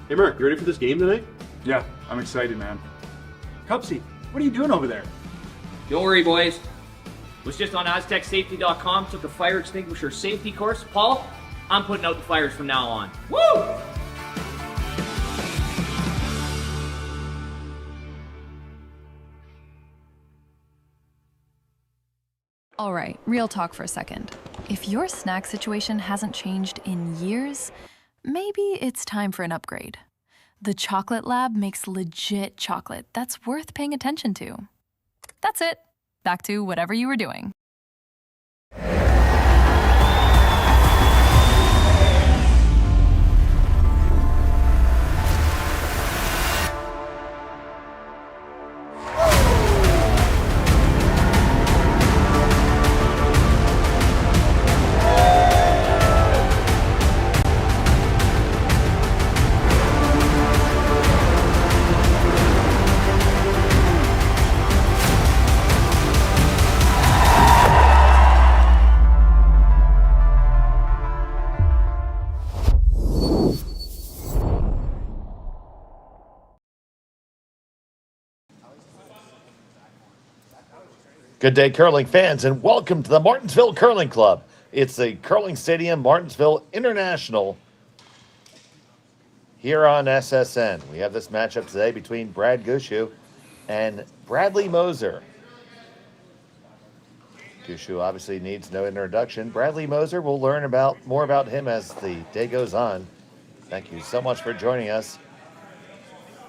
Hey Mark, you ready for this game tonight? Yeah, I'm excited, man. Cupsy, what are you doing over there? Don't worry, boys. Was just on AztecSafety.com, took a fire extinguisher safety course. Paul, I'm putting out the fires from now on. Woo! All right, real talk for a second. If your snack situation hasn't changed in years, maybe it's time for an upgrade. The Chocolate Lab makes legit chocolate that's worth paying attention to. That's it. Back to whatever you were doing. Good day, curling fans, and welcome to the Martensville Curling Club. It's the Curling Stadium, Martensville International, here on SSN. We have this matchup today between Brad Gushue and Bradley Moser. Gushue obviously needs no introduction. Bradley Moser, we'll learn more about him as the day goes on. Thank you so much for joining us.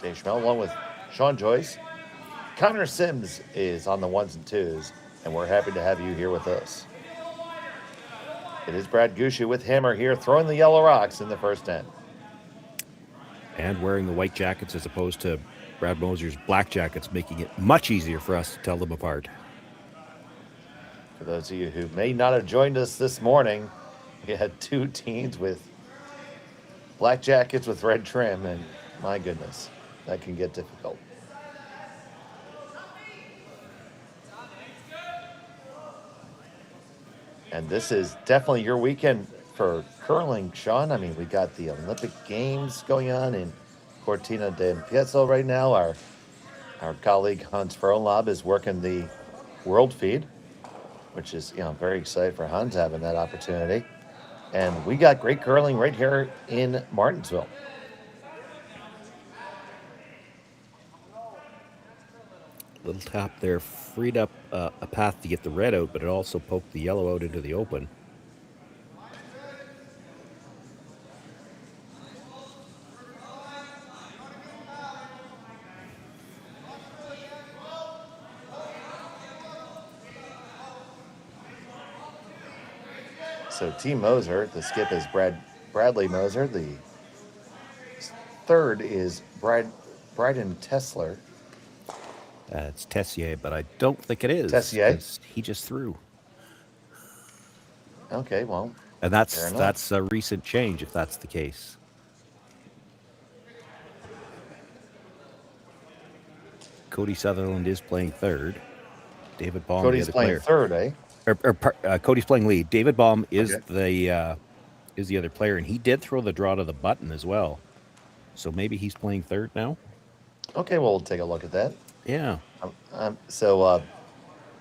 Dave Schmel, along with Sean Joyce. Connor Sims is on the ones and twos, and we're happy to have you here with us. It is Brad Gushue with Hammer here, throwing the yellow rocks in the first end. And wearing the white jackets as opposed to Brad Moser's black jackets, making it much easier for us to tell them apart. For those of you who may not have joined us this morning, we had two teams with black jackets with red trim, and my goodness, that can get difficult. And this is definitely your weekend for curling, Sean. I mean, we got the Olympic Games going on in Cortina d'Ampezzo right now. Our colleague Hans Frohnlab is working the world feed, which is, very excited for Hans having that opportunity. And we got great curling right here in Martensville. Little tap there freed up a path to get the red out, but it also poked the yellow out into the open. So Team Moser, the skip is Bradley Moser. The third is Bryden Tessler. It's Tessier, but I don't think it is. Tessier? He just threw. Okay, well. And that's a recent change, if that's the case. Cody Sutherland is playing third. David Baum, Cody's the other playing player. third, eh? Cody's playing lead. David Baum is the other player, and he did throw the draw to the button as well. So maybe he's playing third now. Okay, well, we'll take a look at that. Yeah. So,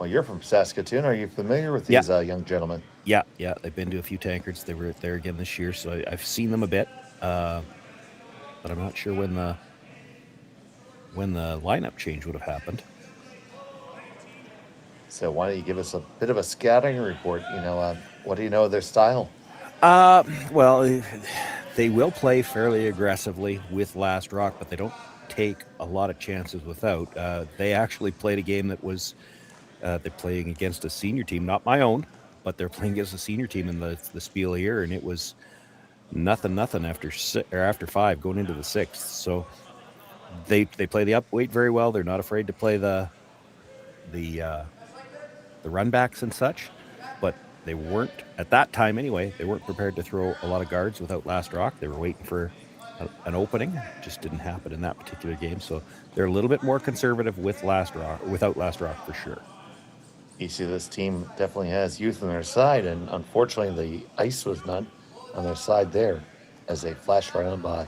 you're from Saskatoon. Are you familiar with these young gentlemen? Yeah. They've been to a few tankards. They were there again this year, so I've seen them a bit. But I'm not sure when the lineup change would have happened. So why don't you give us a bit of a scouting report? What do you know of their style? Well, they will play fairly aggressively with last rock, but they don't take a lot of chances without. They actually played a game that was they're playing against a senior team, not my own, but they're playing against a senior team in the Spiel here, and it was nothing after five going into the sixth. So they play the up weight very well. They're not afraid to play the run backs and such, but they weren't at that time anyway. They weren't prepared to throw a lot of guards without last rock. They were waiting for an opening. It just didn't happen in that particular game. So they're a little bit more conservative without last rock for sure. You see, this team definitely has youth on their side, and unfortunately, the ice was not on their side there as they flashed right on by.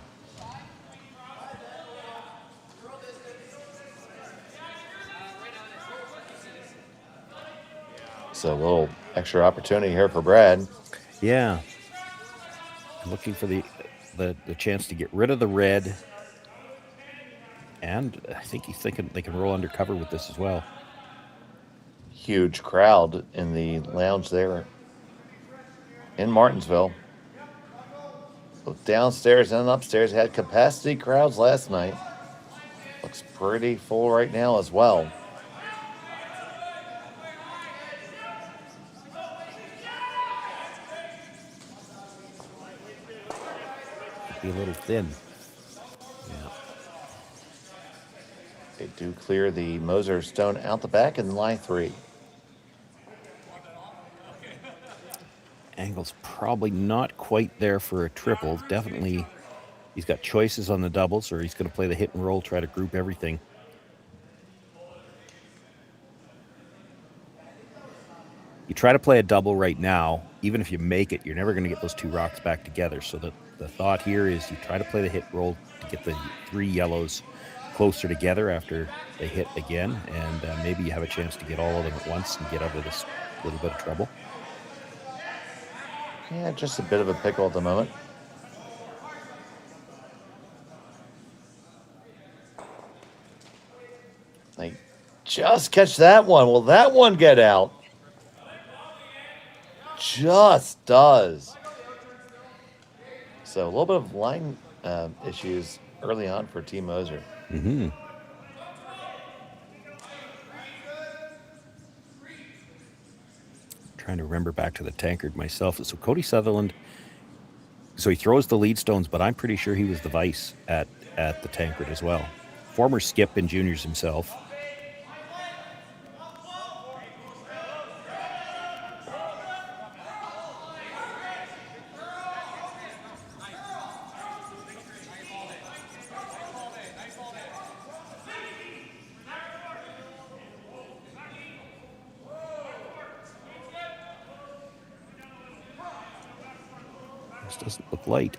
So a little extra opportunity here for Brad. Yeah. Looking for the chance to get rid of the red. And I think he's thinking they can roll undercover with this as well. Huge crowd in the lounge there in Martensville. Both downstairs and upstairs had capacity crowds last night. Looks pretty full right now as well. Be a little thin. Yeah. They do clear the Moser stone out the back in line 3. Angle's probably not quite there for a triple. Definitely, he's got choices on the doubles, or he's going to play the hit and roll, try to group everything. You try to play a double right now, even if you make it, you're never going to get those 2 rocks back together. So the thought here is you try to play the hit roll to get the 3 yellows closer together after they hit again, and maybe you have a chance to get all of them at once and get out of this little bit of trouble. Yeah, just a bit of a pickle at the moment. They just catch that one. Will that one get out? Just does. So a little bit of line issues early on for Team Moser. Mm-hmm. Trying to remember back to the tankard myself. So Cody Sutherland, so he throws the lead stones, but I'm pretty sure he was the vice at the tankard as well. Former skip in juniors himself. This doesn't look light.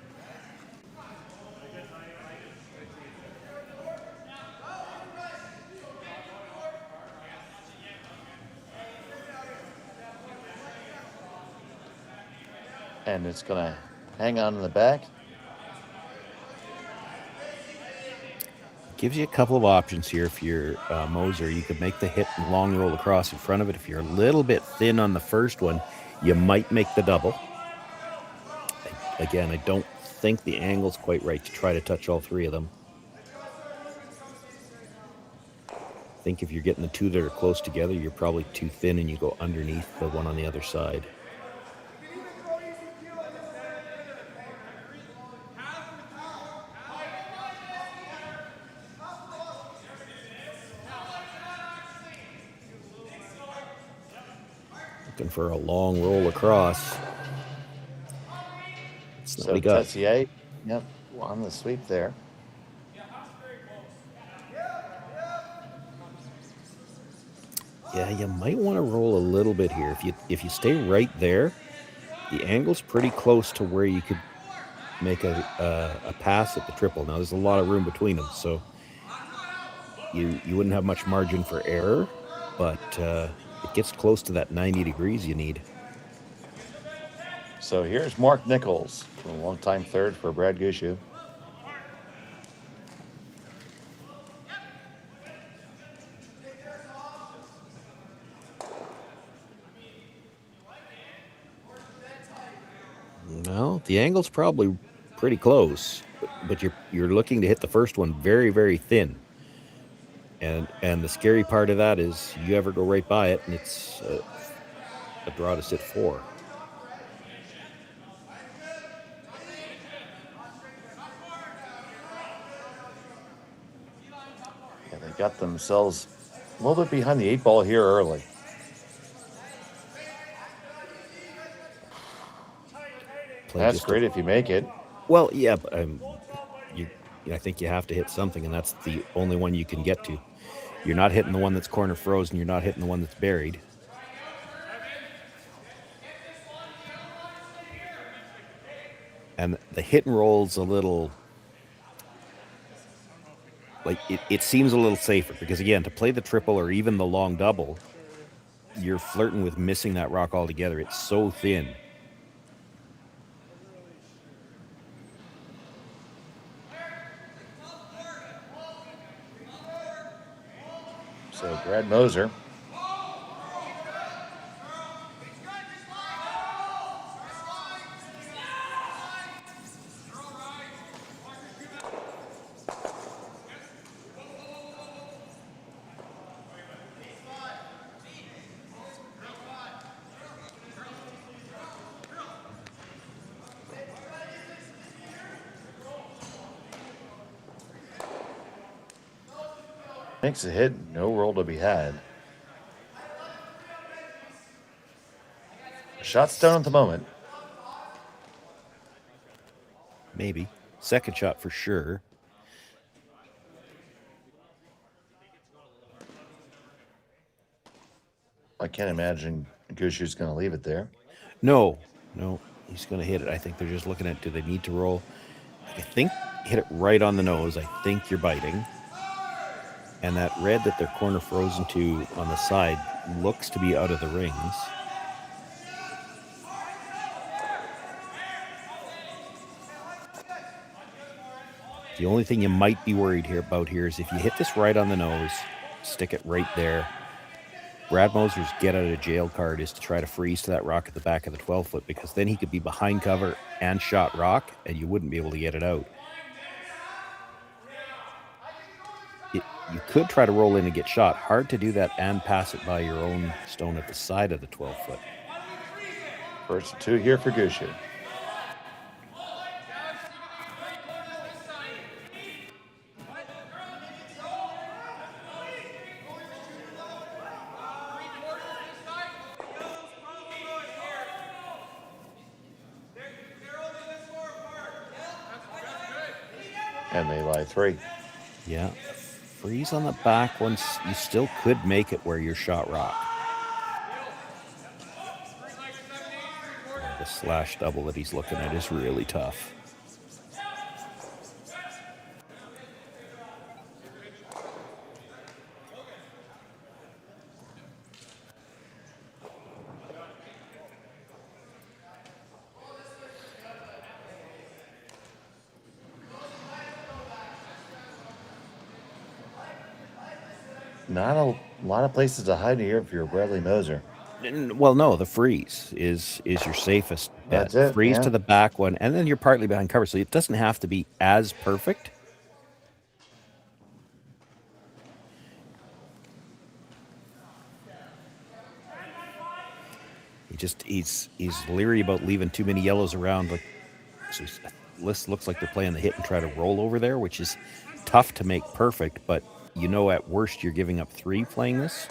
And it's going to hang on in the back. Gives you a couple of options here. If you're Moser, you could make the hit and long roll across in front of it. If you're a little bit thin on the first one, you might make the double. Again, I don't think the angle's quite right to try to touch all 3 of them. I think if you're getting the 2 that are close together, you're probably too thin and you go underneath the one on the other side. Looking for a long roll across. So Tessier, yep, on the sweep there. Yeah, you might want to roll a little bit here. If you stay right there, the angle's pretty close to where you could make a pass at the triple. Now there's a lot of room between them, so you wouldn't have much margin for error, but it gets close to that 90 degrees you need. So here's Mark Nichols, a long-time third for Brad Gushue. Well, the angle's probably pretty close, but you're looking to hit the first one very, very thin. And the scary part of that is you ever go right by it, and it's a draw to sit 4. Yeah, they got themselves a little bit behind the 8 ball here early. That's great if you make it. Well, yeah, but I think you have to hit something, and that's the only one you can get to. You're not hitting the one that's corner frozen. You're not hitting the one that's buried. And the hit and roll's a little, like, it seems a little safer because, again, to play the triple or even the long double, you're flirting with missing that rock altogether. It's so thin. So Brad Moser. Makes a hit, no roll to be had. Shot's down at the moment. Maybe. Second shot for sure. I can't imagine Gushue's going to leave it there. No, he's going to hit it. I think they're just looking at, do they need to roll? I think hit it right on the nose. I think you're biting. And that red that they're corner frozen to on the side looks to be out of the rings. The only thing you might be worried about here is if you hit this right on the nose, stick it right there. Brad Moser's get out of jail card is to try to freeze to that rock at the back of the 12-foot, because then he could be behind cover and shot rock, and you wouldn't be able to get it out. You could try to roll in and get shot. Hard to do that and pass it by your own stone at the side of the 12-foot. First and 2 here for Gushue. And they lie 3. Yeah. Freeze on the back once. You still could make it where you're shot rock. The slash double that he's looking at is really tough. Not a lot of places to hide here if you're Bradley Moser. Well, no, the freeze is your safest bet. That's it, Freeze yeah. to the back one, and then you're partly behind cover, so it doesn't have to be as perfect. He's leery about leaving too many yellows around. Like, so this looks like they're playing the hit and try to roll over there, which is tough to make perfect, but you know at worst you're giving up 3 playing this.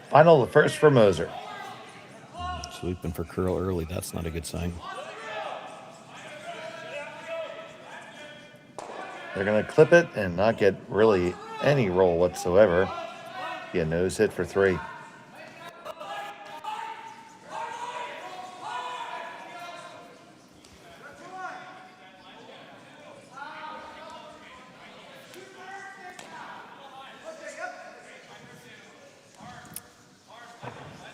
Final the first for Moser. Sweeping for curl early, that's not a good sign. They're going to clip it and not get really any roll whatsoever. Get a nose hit for 3.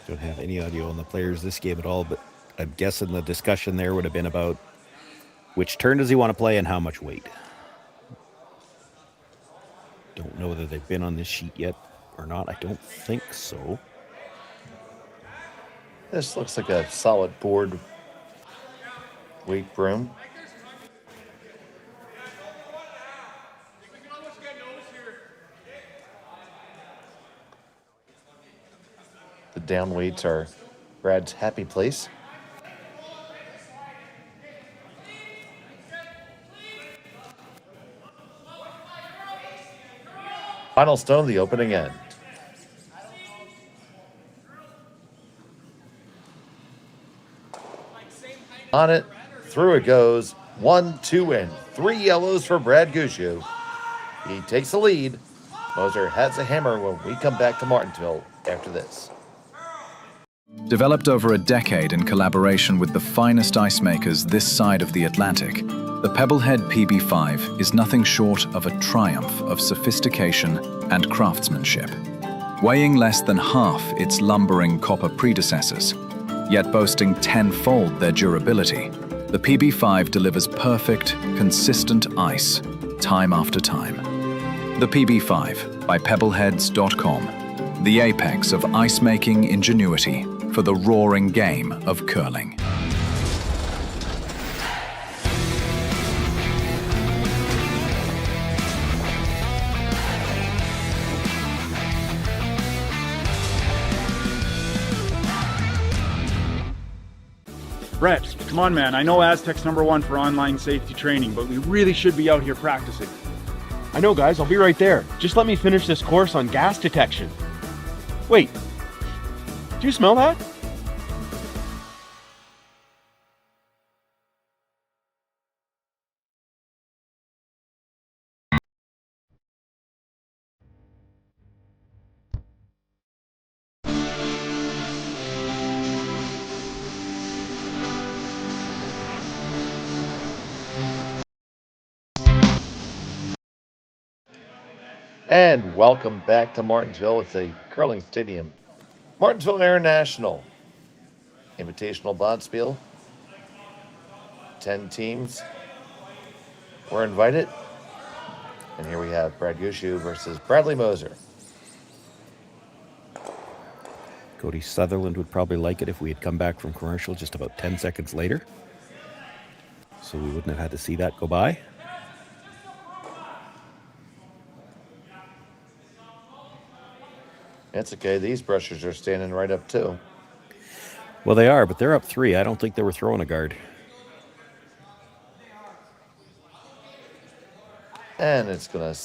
Don't have any audio on the players this game at all, but I'm guessing the discussion there would have been about which turn does he want to play and how much weight. Don't know whether they've been on this sheet yet or not. I don't think so. This looks like a solid board weight broom. The down weights are Brad's happy place. Final stone of the opening end. On it, through it goes. 1, 2, and 3 yellows for Brad Gushue. He takes the lead. Moser has a hammer when we come back to Martensville after this. Developed over a decade in collaboration with the finest ice makers this side of the Atlantic, the Pebblehead PB5 is nothing short of a triumph of sophistication and craftsmanship. Weighing less than half its lumbering copper predecessors, yet boasting tenfold their durability, the PB5 delivers perfect, consistent ice, time after time. The PB5 by Pebbleheads.com, the apex of ice-making ingenuity for the roaring game of curling. Brett, come on, man. I know Aztec's #1 for online safety training, but we really should be out here practicing. I know, guys. I'll be right there. Just let me finish this course on gas detection. Wait. Do you smell that? And welcome back to Martensville. It's a curling stadium. Martensville International Invitational Bonspiel. 10 teams were invited. And here we have Brad Gushue versus Bradley Moser. Cody Sutherland would probably like it if we had come back from commercial just about 10 seconds later. So we wouldn't have had to see that go by. That's okay. These brushers are standing right up too. Well, they are, but they're up 3. I don't think they were throwing a guard. And it's going to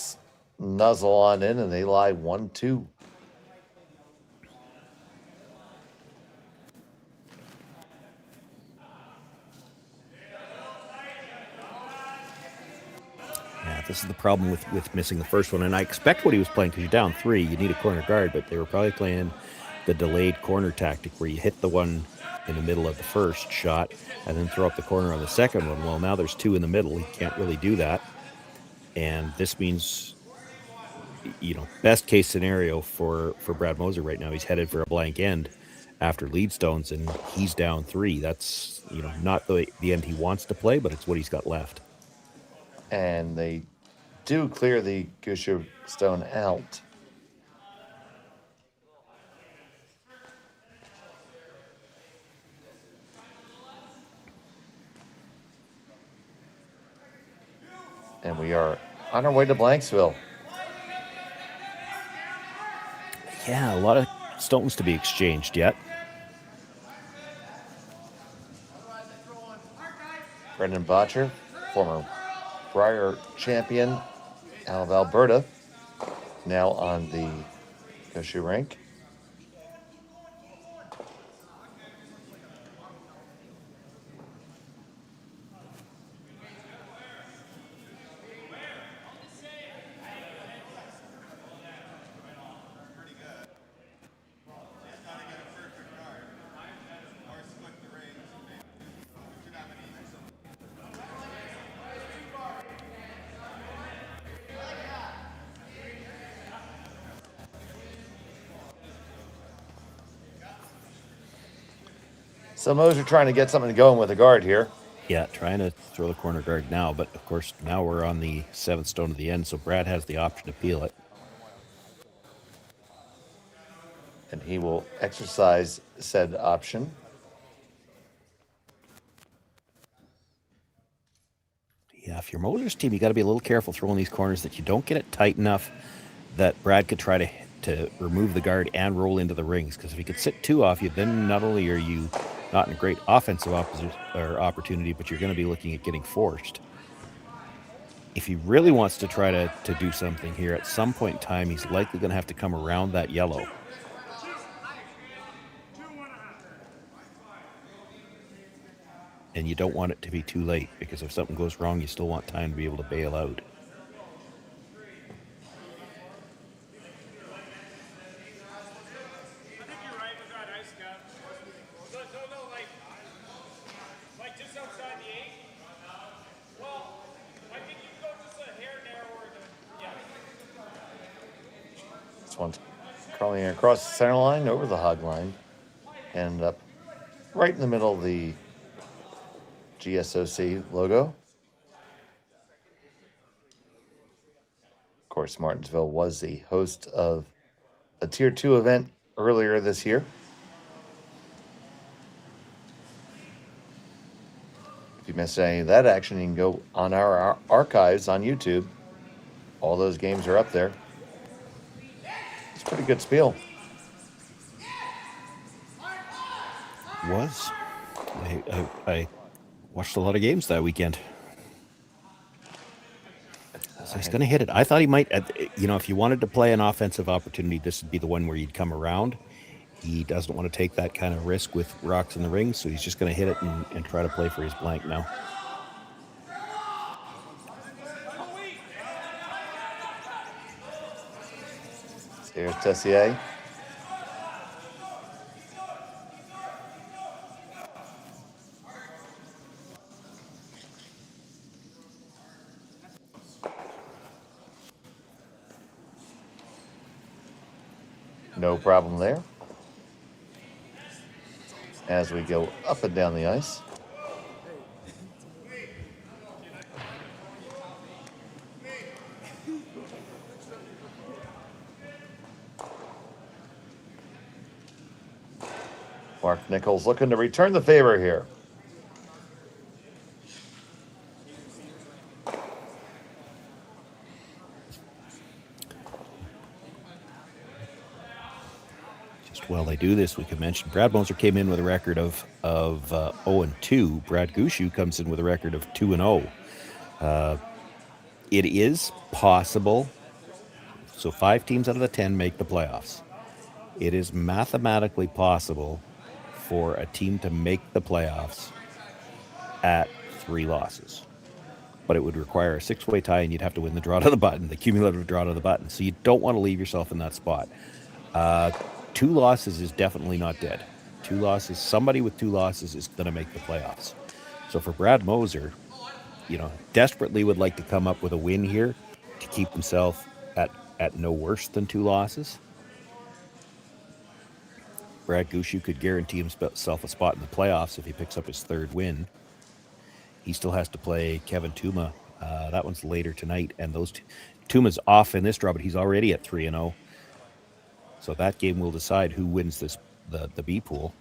nuzzle on in, and they lie 1-2. Yeah, this is the problem with missing the first one. And I expect what he was playing, because you're down 3, you need a corner guard, but they were probably playing the delayed corner tactic where you hit the one in the middle of the first shot and then throw up the corner on the second one. Well, now there's 2 in the middle. He can't really do that. And this means, best case scenario for Brad Moser right now, he's headed for a blank end after lead stones, and he's down 3. That's, not the end he wants to play, but it's what he's got left. And they do clear the Gushue stone out. And we are on our way to Blanksville. Yeah, a lot of stones to be exchanged yet. Brendan Botcher, former Brier champion out of Alberta, now on the Gushue rink. So Moser trying to get something going with the guard here. Yeah, trying to throw the corner guard now, but of course now we're on the 7th stone of the end, so Brad has the option to peel it. And he will exercise said option. Yeah, if you're Moser's team, you got to be a little careful throwing these corners that you don't get it tight enough that Brad could try to remove the guard and roll into the rings. Because if he could sit 2 off you, then not only are you not in a great offensive opportunity, but you're going to be looking at getting forced. If he really wants to try to do something here, at some point in time, he's likely going to have to come around that yellow. and you don't want it to be too late, because if something goes wrong, you still want time to be able to bail out. This one's crawling across the center line, over the hog line, and up right in the middle of the GSOC logo. Of course, Martensville was the host of a Tier 2 event earlier this year. If you missed any of that action, you can go on our archives on YouTube. All those games are up there. It's a pretty good spiel. Was. I watched a lot of games that weekend. So he's going to hit it. I thought he might, if you wanted to play an offensive opportunity, this would be the one where you'd come around. He doesn't want to take that kind of risk with rocks in the ring, so he's just going to hit it and try to play for his blank now. Here's Tessier. No problem there. As we go up and down the ice. Mark Nichols looking to return the favor here. While they do this, we could mention Brad Moser came in with a record of 0-2. Brad Gushue comes in with a record of 2-0. It is possible. So 5 teams out of the 10 make the playoffs. It is mathematically possible for a team to make the playoffs at 3 losses. But it would require a 6-way tie, and you'd have to win the draw to the button, the cumulative draw to the button. So you don't want to leave yourself in that spot. 2 losses is definitely not dead. 2 losses, somebody with 2 losses is going to make the playoffs. So for Brad Moser, desperately would like to come up with a win here to keep himself at no worse than 2 losses. Brad Gushue could guarantee himself a spot in the playoffs if he picks up his 3rd win. He still has to play Kevin Tuma. That one's later tonight, and Tuma's off in this draw, but he's already at 3-0. So that game will decide who wins the B pool.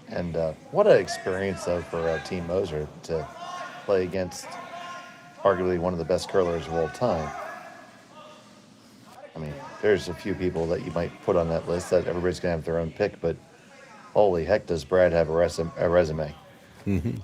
And what an experience, though, for Team Moser to play against arguably one of the best curlers of all time. I mean, there's a few people that you might put on that list that everybody's going to have their own pick, but holy heck does Brad have a resume. Mm-hmm.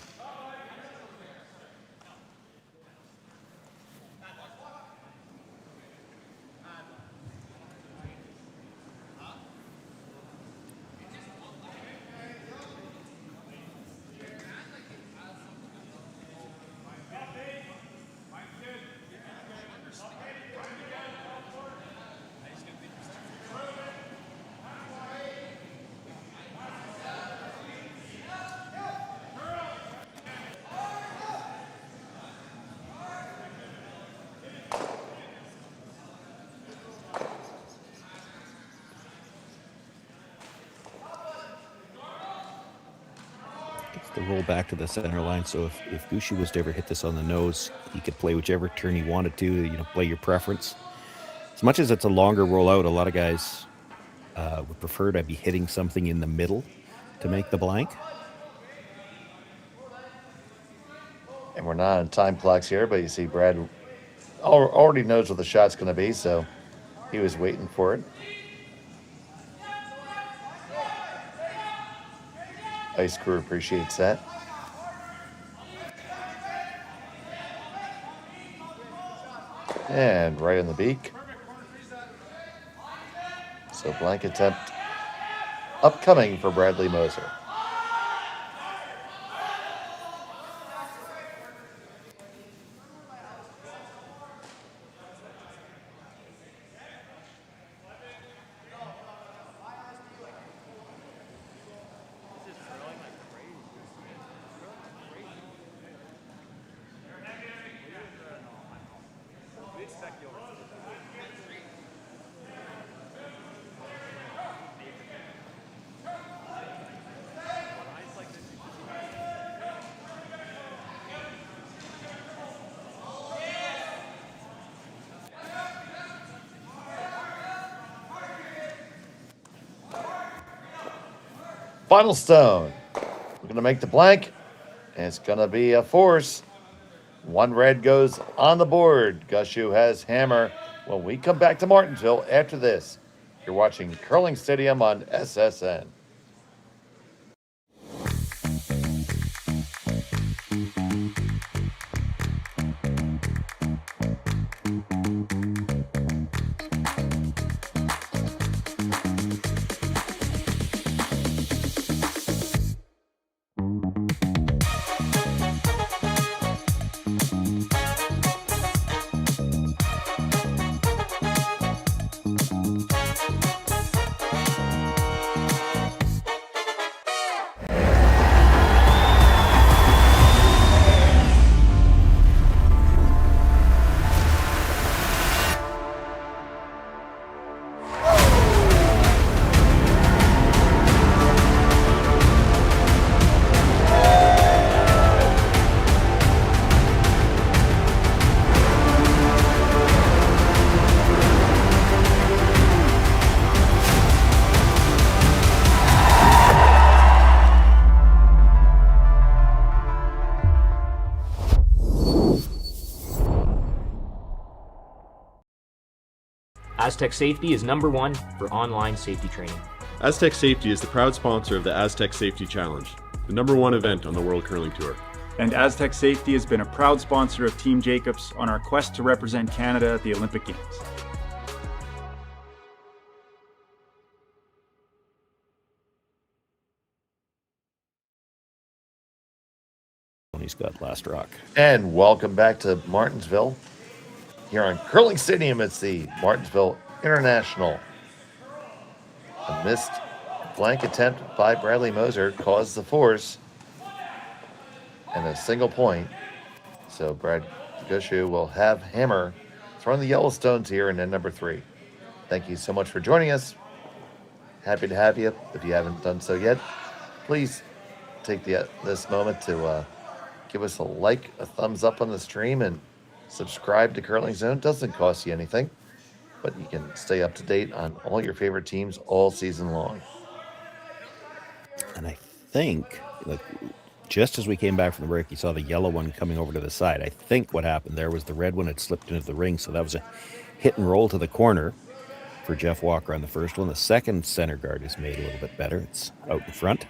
The roll back to the center line, so if Gushue was to ever hit this on the nose, he could play whichever turn he wanted to, play your preference. As much as it's a longer rollout, a lot of guys would prefer to be hitting something in the middle to make the blank. And we're not on time clocks here, but you see Brad already knows what the shot's going to be, so he was waiting for it. Ice crew appreciates that. And right on the beak. So blank attempt upcoming for Bradley Moser. Final stone. We're going to make the blank, and it's going to be a force. One red goes on the board. Gushue has hammer. When we come back to Martensville after this, you're watching Curling Stadium on SSN. Aztec Safety is #1 for online safety training. Aztec Safety is the proud sponsor of the Aztec Safety Challenge, the #1 event on the World Curling Tour. And Aztec Safety has been a proud sponsor of Team Jacobs on our quest to represent Canada at the Olympic Games. He's got last rock. And welcome back to Martensville. Here on Curling Stadium, it's the Martensville International. A missed blank attempt by Bradley Moser caused the force and a single point. So Brad Gushue will have hammer throwing the Yellowstones here in end number 3. Thank you so much for joining us. Happy to have you. If you haven't done so yet, please take this moment to give us a like, a thumbs up on the stream, and subscribe to Curling Zone. Doesn't cost you anything, but you can stay up to date on all your favorite teams all season long. And I think, like, just as we came back from the break, you saw the yellow one coming over to the side. I think what happened there was the red one had slipped into the ring, so that was a hit and roll to the corner for Jeff Walker on the first one. The second center guard is made a little bit better. It's out in front.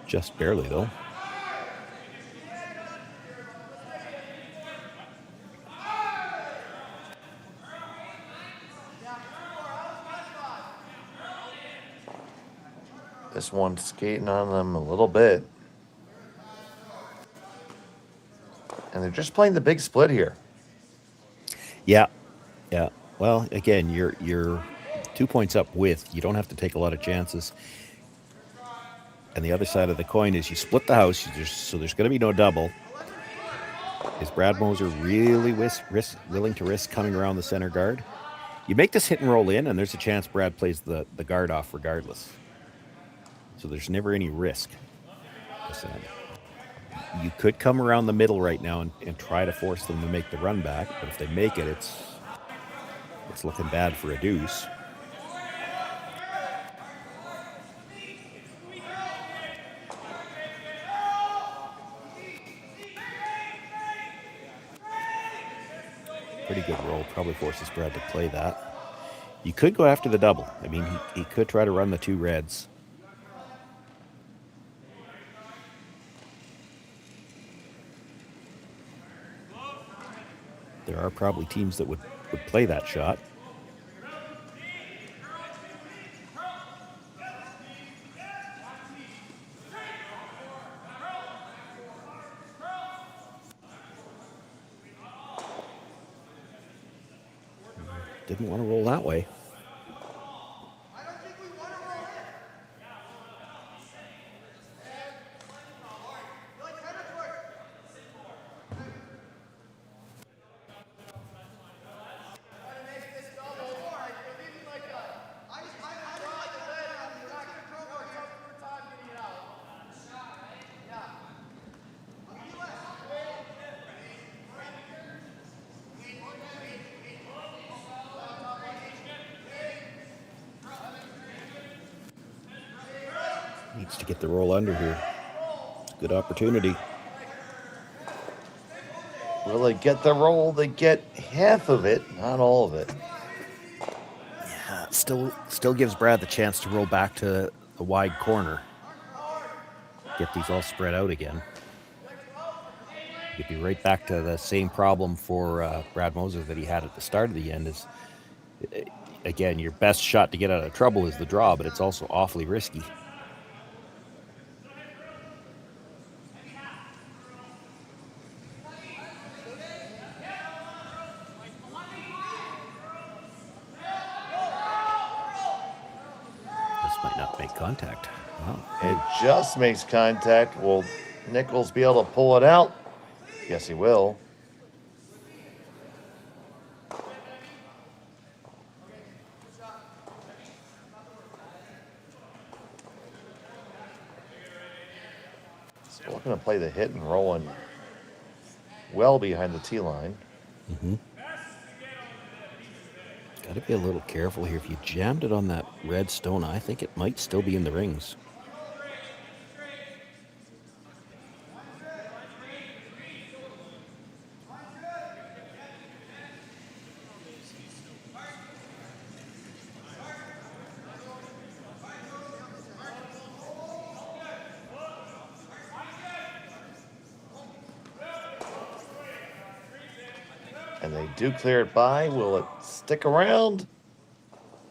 Just barely, though. This one's skating on them a little bit. And they're just playing the big split here. Yeah. Well, again, you're 2 points up with. You don't have to take a lot of chances. And the other side of the coin is you split the house, so there's going to be no double. Is Brad Moser really willing to risk coming around the center guard? You make this hit and roll in, and there's a chance Brad plays the guard off regardless. So there's never any risk. You could come around the middle right now and try to force them to make the run back, but if they make it, it's looking bad for a deuce. Pretty good roll. Probably forces Brad to play that. You could go after the double. I mean, he could try to run the two reds. There are probably teams that would play that shot. Didn't want to roll that way. Needs to get the roll under here. It's a good opportunity. Will they get the roll? They get half of it, not all of it. Yeah, still gives Brad the chance to roll back to the wide corner. Get these all spread out again. You'd be right back to the same problem for Brad Moser that he had at the start of the end. Is again, your best shot to get out of trouble is the draw, but it's also awfully risky. Contact. Wow. It just makes contact. Will Nichols be able to pull it out? Yes, he will. Still going to play the hit and rolling well behind the tee line. Mm-hmm. Got to be a little careful here. If you jammed it on that red stone, I think it might still be in the rings. And they do clear it by. Will it stick around?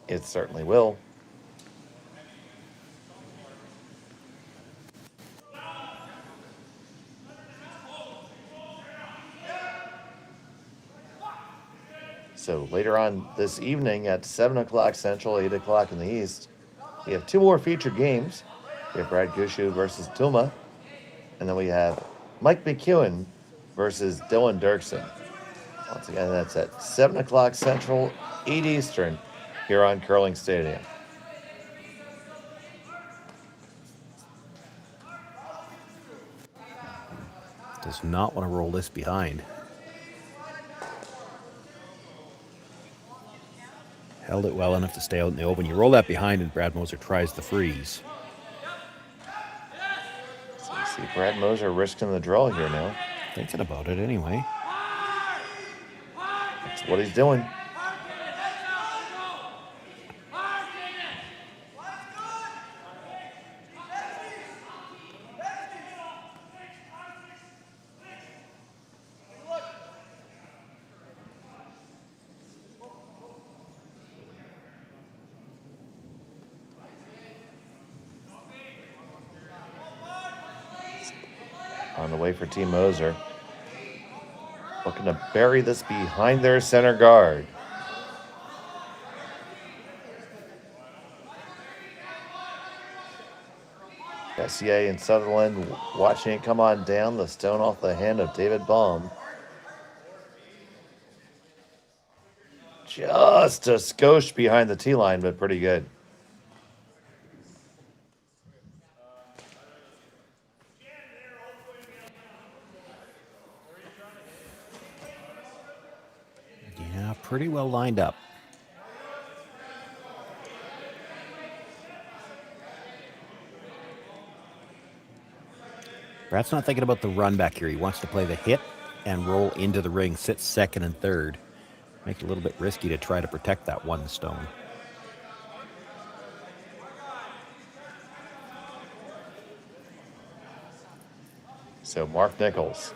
It certainly will. So later on this evening at 7 o'clock Central, 8 o'clock in the East, we have two more featured games. We have Brad Gushue versus Tuma. And then we have Mike McEwen versus Dylan Dirksen. Once again, that's at 7 o'clock Central, 8 Eastern, here on Curling Stadium. Does not want to roll this behind. Held it well enough to stay out in the open. You roll that behind and Brad Moser tries the freeze. So you see Brad Moser risking the draw here now. Thinking about it anyway. That's what he's doing. On the way for Team Moser. Looking to bury this behind their center guard. Messier and Sutherland watching it come on down. The stone off the hand of David Baum. Just a skosh behind the tee line, but pretty good. Yeah, pretty well lined up. Brad's not thinking about the run back here. He wants to play the hit and roll into the ring, sit second and third. Make it a little bit risky to try to protect that one stone. So Mark Nichols.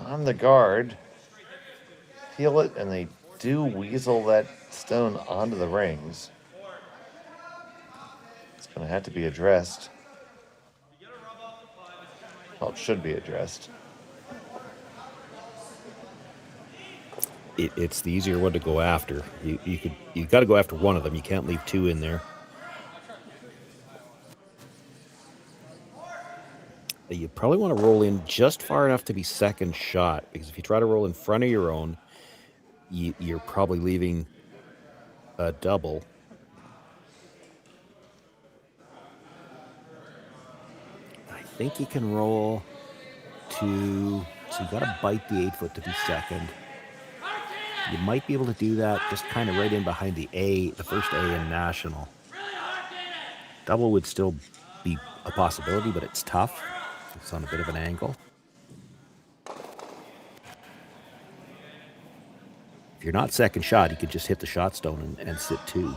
on the guard. Peel it, and they do weasel that stone onto the rings. It's going to have to be addressed. Well, it should be addressed. It's the easier one to go after. You got to go after one of them. You can't leave two in there. You probably want to roll in just far enough to be second shot, because if you try to roll in front of your own, you're probably leaving a double. I think you can roll to, so you got to bite the 8-foot to be second. You might be able to do that just kind of right in behind the first A in National. Double would still be a possibility, but it's tough. It's on a bit of an angle. If you're not second shot, you could just hit the shot stone and sit two.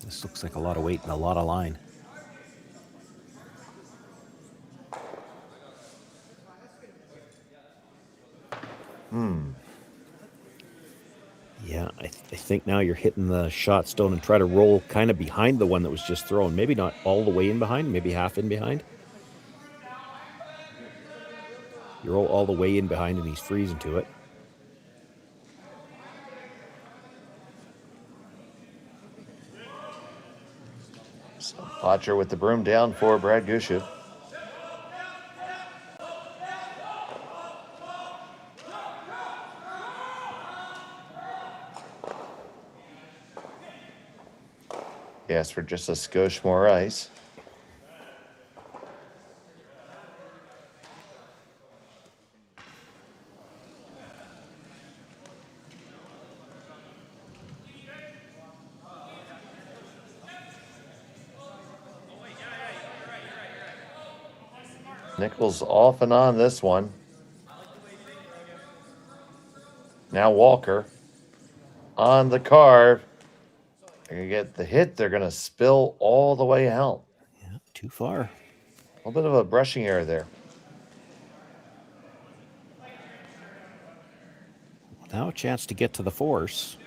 This looks like a lot of weight and a lot of line. Yeah, I think now you're hitting the shot stone and try to roll kind of behind the one that was just thrown. Maybe not all the way in behind, maybe half in behind. You roll all the way in behind and he's freezing to it. So Potcher with the broom down for Brad Gushue. He asked for just a skosh more ice. Nichols off and on this one. Now Walker on the carve. They're going to get the hit. They're going to spill all the way out. Yeah, too far. A little bit of a brushing error there. Now a chance to get to the force.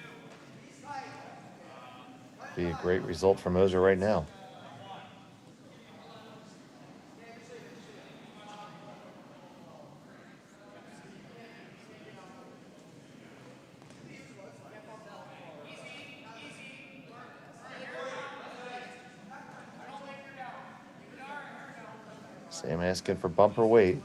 Be a great result for Moser right now. Sam asking for bumper weight.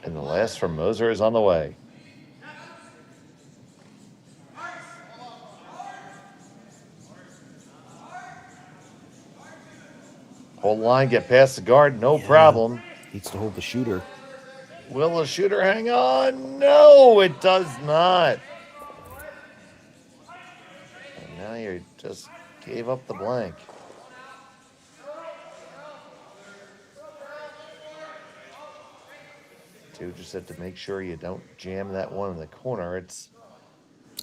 And the last from Moser is on the way. Hold line, get past the guard, no problem. Needs to hold the shooter. Will the shooter hang on? No, it does not. And now you just gave up the blank. You just have to make sure you don't jam that one in the corner.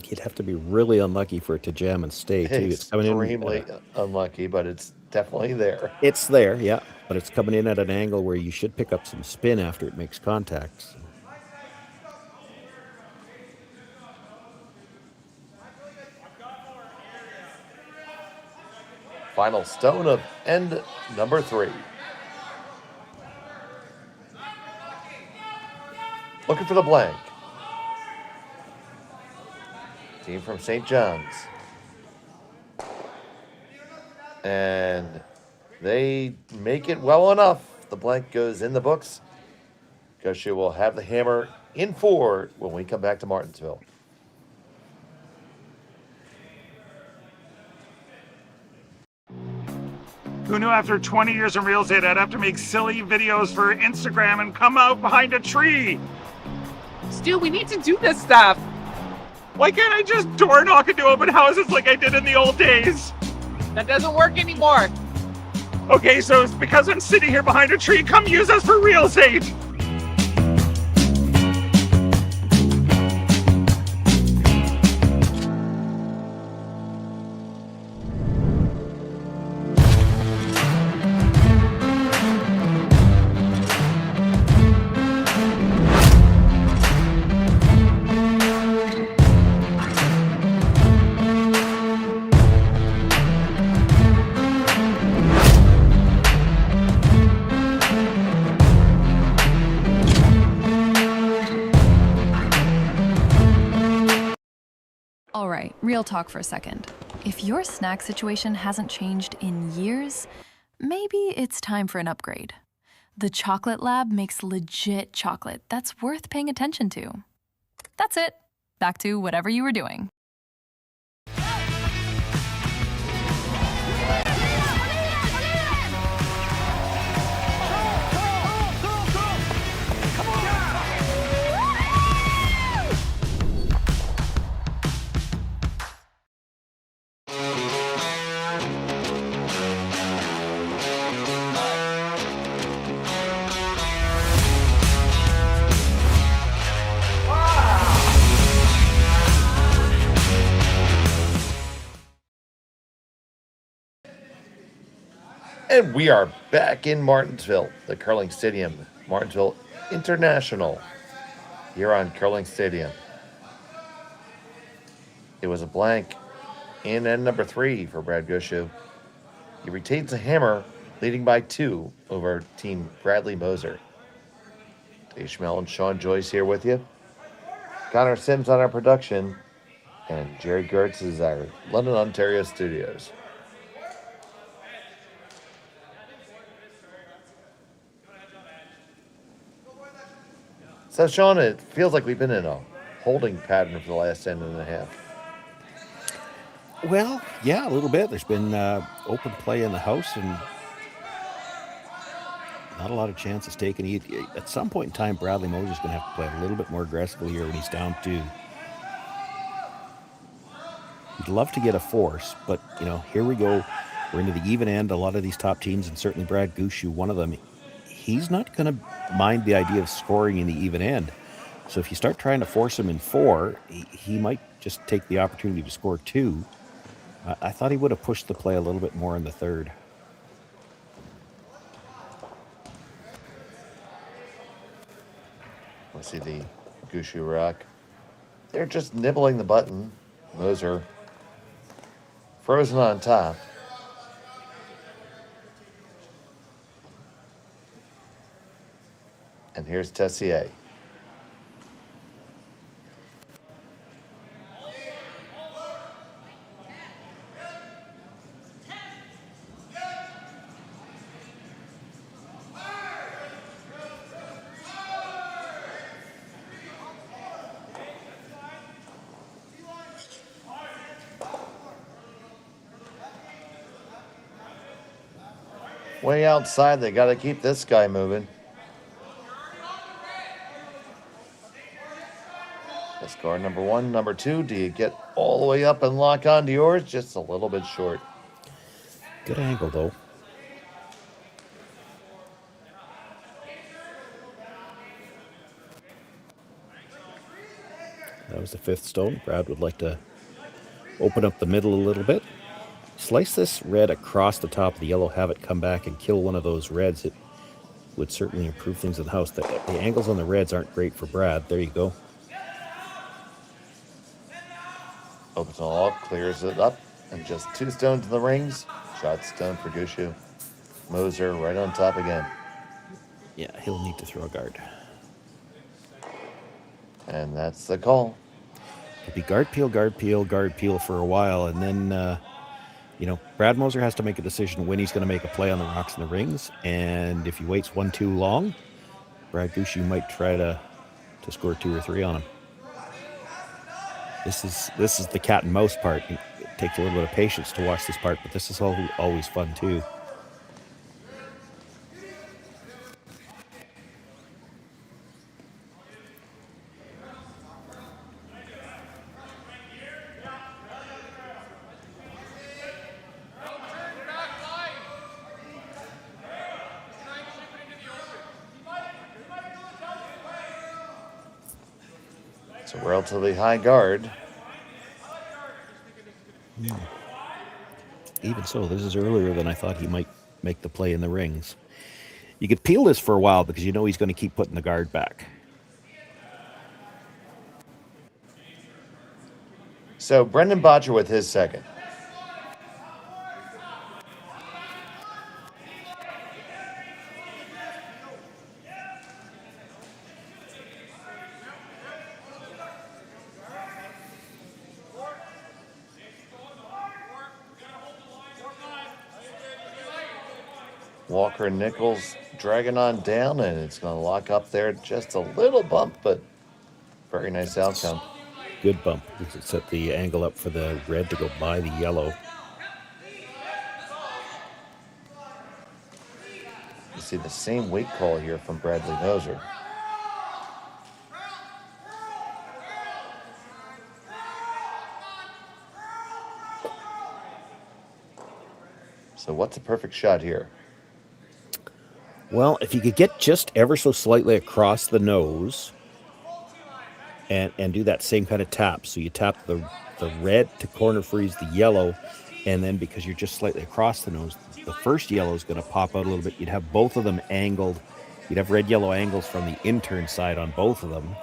You'd have to be really unlucky for it to jam and stay, too. It's extremely unlucky, but it's definitely there. It's there, yeah. But it's coming in at an angle where you should pick up some spin after it makes contact. So. Final stone of end number 3. Looking for the blank. Team from St. John's. And they make it well enough. The blank goes in the books. Gushue will have the hammer in 4 when we come back to Martensville. Who knew after 20 years in real estate I'd have to make silly videos for Instagram and come out behind a tree? Stu, we need to do this stuff. Why can't I just door knock into open houses like I did in the old days? That doesn't work anymore. Okay, so it's because I'm sitting here behind a tree. Come use us for real estate. All right, real talk for a second. If your snack situation hasn't changed in years, maybe it's time for an upgrade. The Chocolate Lab makes legit chocolate that's worth paying attention to. That's it. Back to whatever you were doing. And we are back in Martensville, the curling stadium, Martensville International, here on Curling Stadium. It was a blank in end number 3 for Brad Gushue. He retains a hammer, leading by 2 over Team Bradley Moser. Dave Schmel and Sean Joyce here with you. Connor Sims on our production, and Jerry Gertz is our London, Ontario studios. So, Sean, it feels like we've been in a holding pattern for the last 10 and a half. Well, yeah, a little bit. There's been open play in the house and not a lot of chances taken. At some point in time, Bradley Moser's going to have to play a little bit more aggressively here when he's down 2. He'd love to get a force, but, here we go. We're into the even end. A lot of these top teams, and certainly Brad Gushue, one of them, he's not going to mind the idea of scoring in the even end. So if you start trying to force him in 4, he might just take the opportunity to score 2. I thought he would have pushed the play a little bit more in the 3rd. We'll see the Gushue rock. They're just nibbling the button. Moser frozen on top. And here's Tessier. Way outside, they got to keep this guy moving. Score number 1, number 2. Do you get all the way up and lock onto yours? Just a little bit short. Good angle, though. That was the 5th stone. Brad would like to open up the middle a little bit. Slice this red across the top of the yellow, have it come back and kill one of those reds. It would certainly improve things in the house. The angles on the reds aren't great for Brad. There you go. Opens it all up, clears it up, and just 2 stones in the rings. Shot stone for Gushue. Moser right on top again. Yeah, he'll need to throw a guard. And that's the call. It'll be guard peel for a while, and then, Brad Moser has to make a decision when he's going to make a play on the rocks and the rings, and if he waits 1 too long, Brad Gushue might try to score 2 or 3 on him. This is the cat and mouse part. It takes a little bit of patience to watch this part, but this is always fun too. It's a relatively high guard. Even so, this is earlier than I thought he might make the play in the rings. You could peel this for a while because you know he's going to keep putting the guard back. So Brendan Botcher with his second. Walker and Nichols dragging on down, and it's going to lock up there. Just a little bump, but very nice outcome. Good bump. It set the angle up for the red to go by the yellow. You see the same weight call here from Bradley Moser. So what's a perfect shot here? Well, if you could get just ever so slightly across the nose and do that same kind of tap. So you tap the red to corner freeze the yellow, and then because you're just slightly across the nose, the first yellow is going to pop out a little bit. You'd have both of them angled. You'd have red-yellow angles from the intern side on both of them.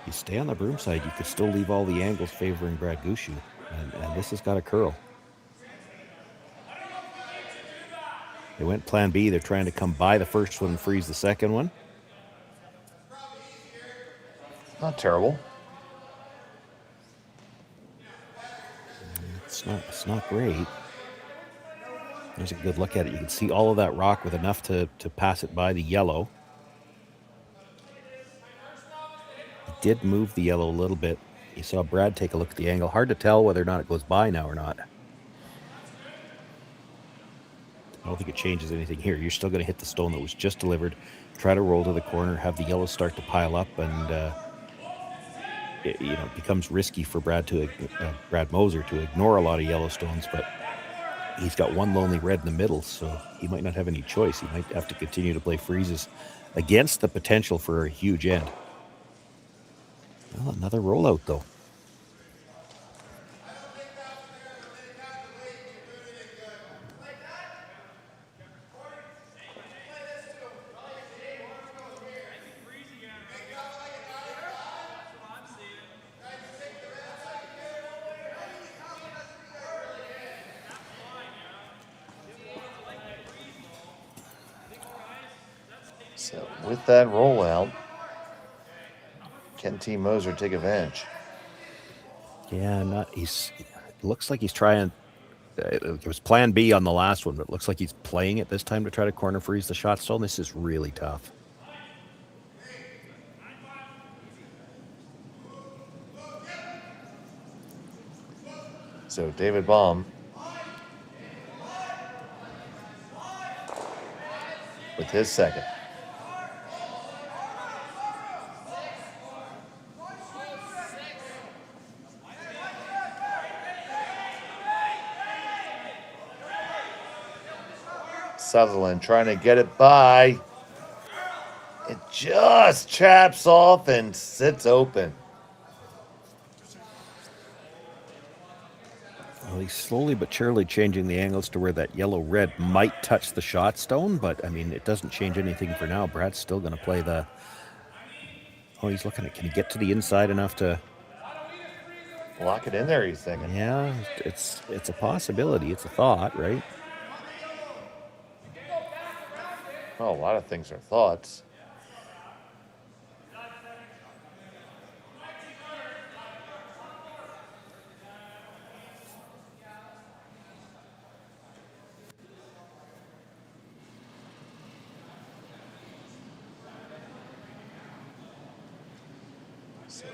You stay on the broom side, you could still leave all the angles favoring Brad Gushue, and this has got a curl. They went plan B. They're trying to come by the first one and freeze the second one. Not terrible. It's not great. There's a good look at it. You can see all of that rock with enough to pass it by the yellow. He did move the yellow a little bit. You saw Brad take a look at the angle. Hard to tell whether or not it goes by now or not. I don't think it changes anything here. You're still going to hit the stone that was just delivered, try to roll to the corner, have the yellows start to pile up, and it becomes risky for Brad Moser to ignore a lot of yellow stones, but he's got one lonely red in the middle, so he might not have any choice. He might have to continue to play freezes against the potential for a huge end. Well, another rollout, though. So with that rollout, can Team Moser take advantage? Yeah, it looks like he's trying. It was plan B on the last one, but it looks like he's playing it this time to try to corner freeze the shot stone. This is really tough. So David Baum with his second. Sutherland trying to get it by. It just chaps off and sits open. Well, he's slowly but surely changing the angles to where that yellow-red might touch the shot stone, but, I mean, it doesn't change anything for now. Brad's still going to play the... Oh, he's looking at... Can he get to the inside enough to... Lock it in there, he's thinking. Yeah, it's a possibility. It's a thought, right? Oh, a lot of things are thoughts. So,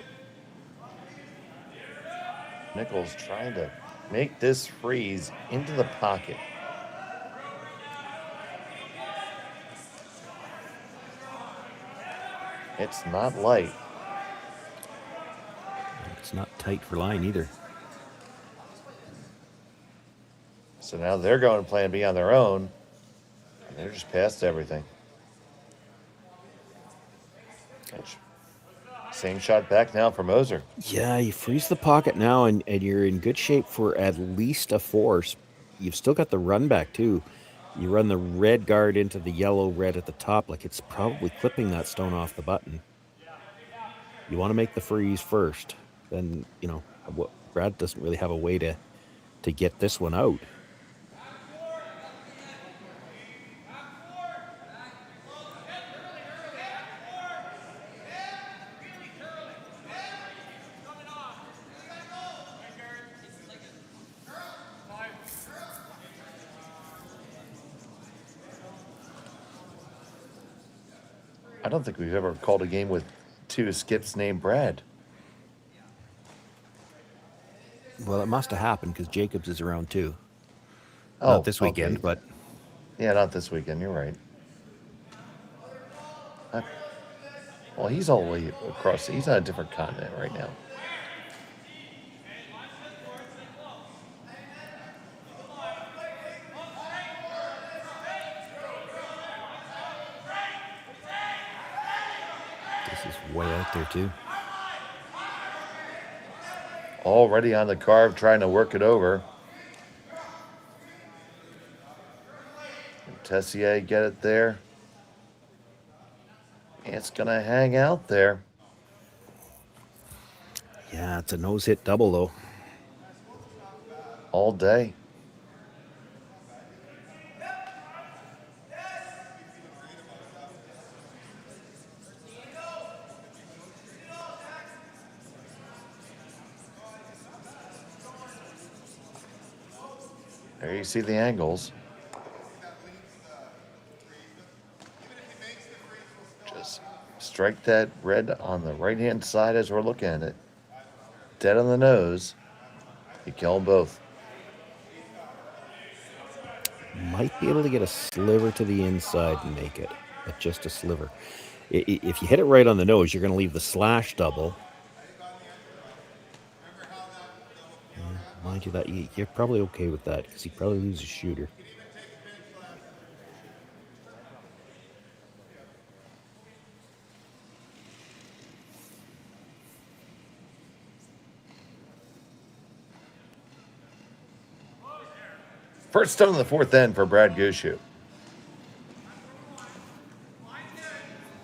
Nichols trying to make this freeze into the pocket. It's not light. It's not tight for line either. So now they're going plan B on their own. They're just past everything. Same shot back now for Moser. Yeah, you freeze the pocket now, and you're in good shape for at least a force. You've still got the run back, too. You run the red guard into the yellow red at the top, like it's probably clipping that stone off the button. You want to make the freeze first. Then, Brad doesn't really have a way to get this one out. I don't think we've ever called a game with two skips named Brad. Well, it must have happened because Jacobs is around too. Oh, Not this weekend, okay. but Yeah, not this weekend. You're right. Well, he's all the way across. He's on a different continent right now. this is way out there too. Already on the carve, trying to work it over. Tessier get it there. It's gonna hang out there. Yeah, it's a nose hit double though. All day. There you see the angles. Just strike that red on the right-hand side as we're looking at it. Dead on the nose. You kill them both. Might be able to get a sliver to the inside and make it, but just a sliver. If you hit it right on the nose, you're going to leave the slash double. Mind you, that you're probably okay with that because he probably loses a shooter. First stone in the fourth end for Brad Gushue.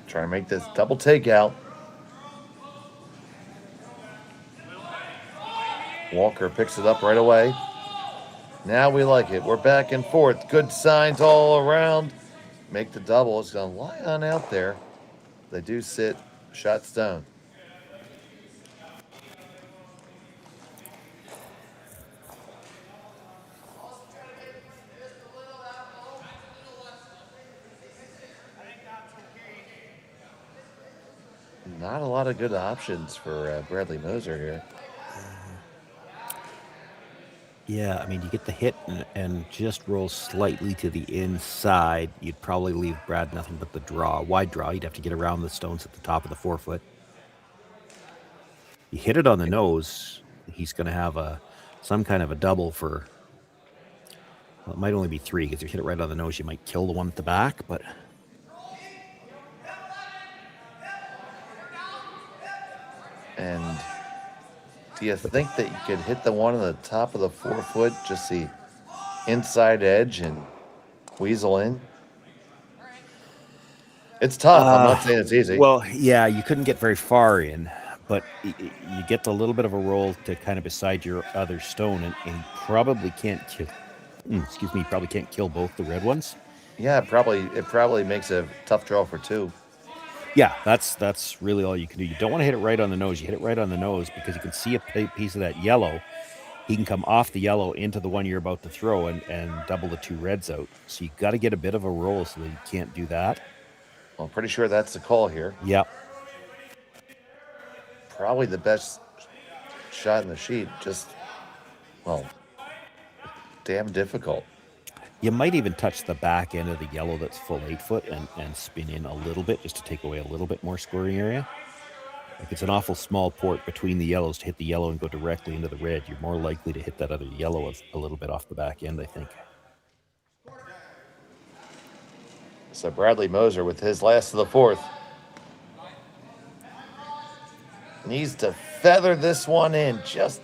Trying to make this double takeout. Walker picks it up right away. Now we like it. We're back and forth. Good signs all around. Make the double. It's going to lie on out there. They do sit shot stone. Not a lot of good options for Bradley Moser here. Yeah, I mean, you get the hit and just roll slightly to the inside. You'd probably leave Brad nothing but the draw. Wide draw. You'd have to get around the stones at the top of the 4-foot. You hit it on the nose, he's going to have some kind of a double for... Well, it might only be 3 because if you hit it right on the nose, you might kill the one at the back, but... And do you think that you could hit the one on the top of the 4-foot, just the inside edge and weasel in? It's tough. I'm not saying it's easy. Well, yeah, you couldn't get very far in, but you get a little bit of a roll to kind of beside your other stone, and probably can't kill. Probably can't kill both the red ones. Yeah, it probably makes a tough draw for 2. Yeah, that's really all you can do. You don't want to hit it right on the nose. You hit it right on the nose because you can see a piece of that yellow. He can come off the yellow into the one you're about to throw and double the 2 reds out. So you got to get a bit of a roll so that you can't do that. Well, I'm pretty sure that's the call here. Yep. Probably the best shot in the sheet. Just, damn difficult. You might even touch the back end of the yellow that's full 8-foot and spin in a little bit just to take away a little bit more scoring area. Like it's an awful small port between the yellows to hit the yellow and go directly into the red. You're more likely to hit that other yellow a little bit off the back end, I think. So Bradley Moser with his last of the fourth. Needs to feather this one in. Just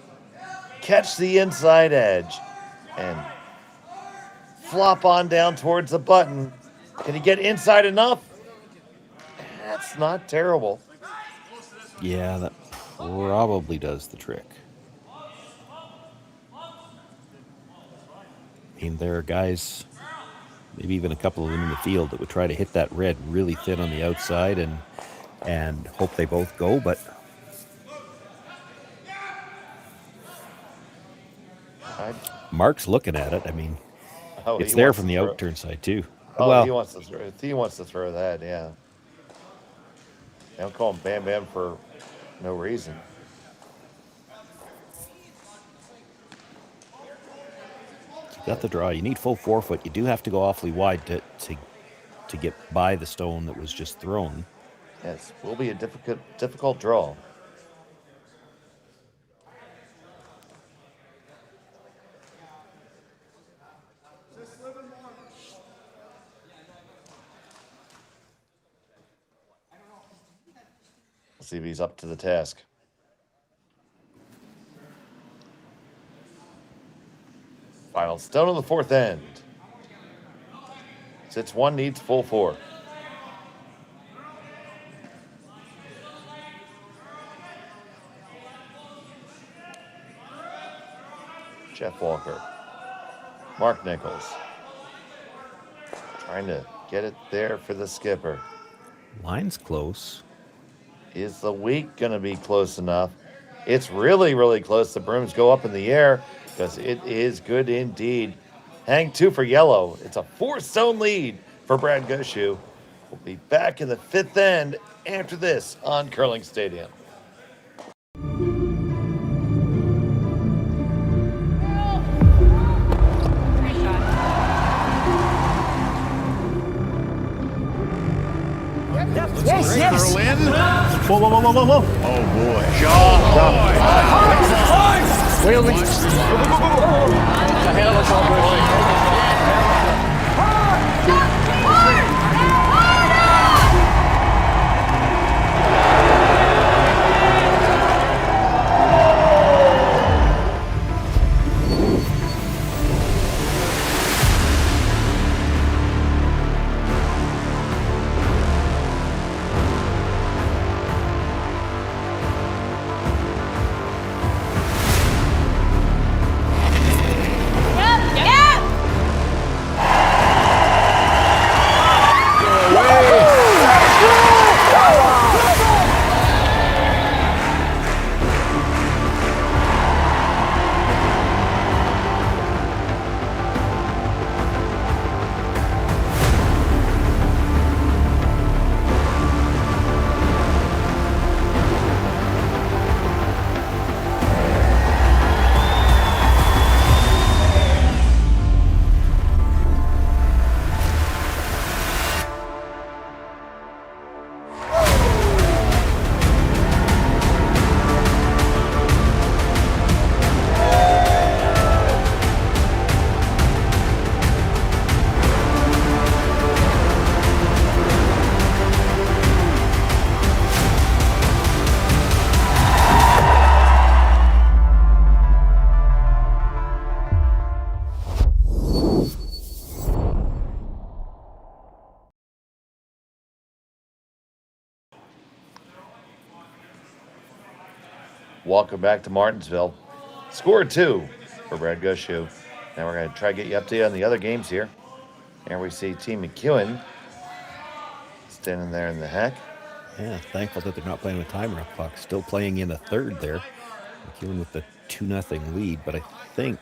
catch the inside edge and flop on down towards the button. Can he get inside enough? That's not terrible. Yeah, that probably does the trick. I mean, there are guys, maybe even a couple of them in the field, that would try to hit that red really thin on the outside and hope they both go, but Mark's looking at it. I mean, it's there from the outturn side too. Oh, well, he wants to throw that, yeah. They don't call him Bam Bam for no reason. You got the draw. You need full 4 foot. You do have to go awfully wide to get by the stone that was just thrown. Yes, will be a difficult draw. Let's see if he's up to the task. Final stone on the fourth end. Sits one, needs full 4. Jeff Walker. Mark Nichols. Trying to get it there for the skipper. Line's close. Is the week going to be close enough? It's really, really close. The brooms go up in the air because it is good indeed. Hang 2 for yellow. It's a 4-stone lead for Brad Gushue. We'll be back in the 5th end after this on Curling Stadium. Yes. Whoa. Oh, boy. Welcome back to Martensville. Score 2 for Brad Gushue. Now we're going to try to get you updated on the other games here. And we see Team McEwen standing there in the heck. Yeah, thankful that they're not playing with timer clock. Still playing in the third there. McEwen with the 2-0 lead, but I think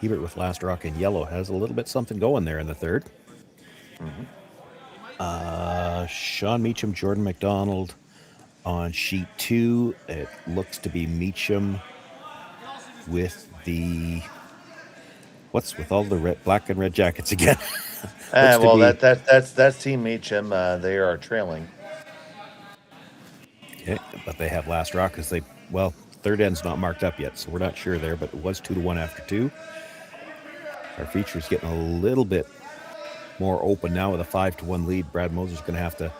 Hebert with Last Rock in yellow has a little bit something going there in the third. Sean Meacham, Jordan McDonald on sheet 2. It looks to be Meacham with the what's with all the red, black and red jackets again. Well, that's Team Meacham. They are trailing. Okay, but they have Last Rock because third end's not marked up yet, so we're not sure there, but it was 2-1 after 2. Our feature's getting a little bit more open now with a 5-1 lead. Brad Moser's going to have to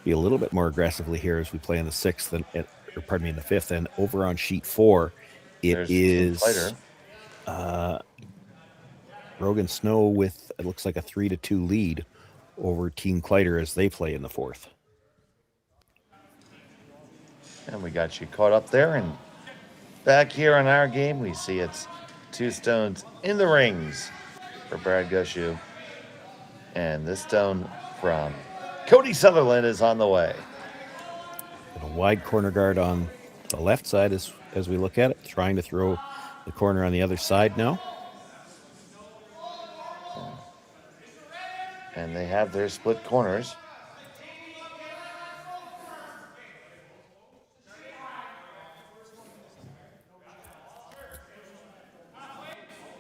be a little bit more aggressively here as we play in the sixth and in the fifth. And over on sheet 4, There's Team Clyder. Rogan Snow with, it looks like a 3-2 lead over Team Clyder as they play in the fourth. And we got you caught up there. And back here on our game, we see it's 2 stones in the rings for Brad Gushue. And this stone from Cody Sutherland is on the way. And a wide corner guard on the left side as we look at it, trying to throw the corner on the other side now. And they have their split corners.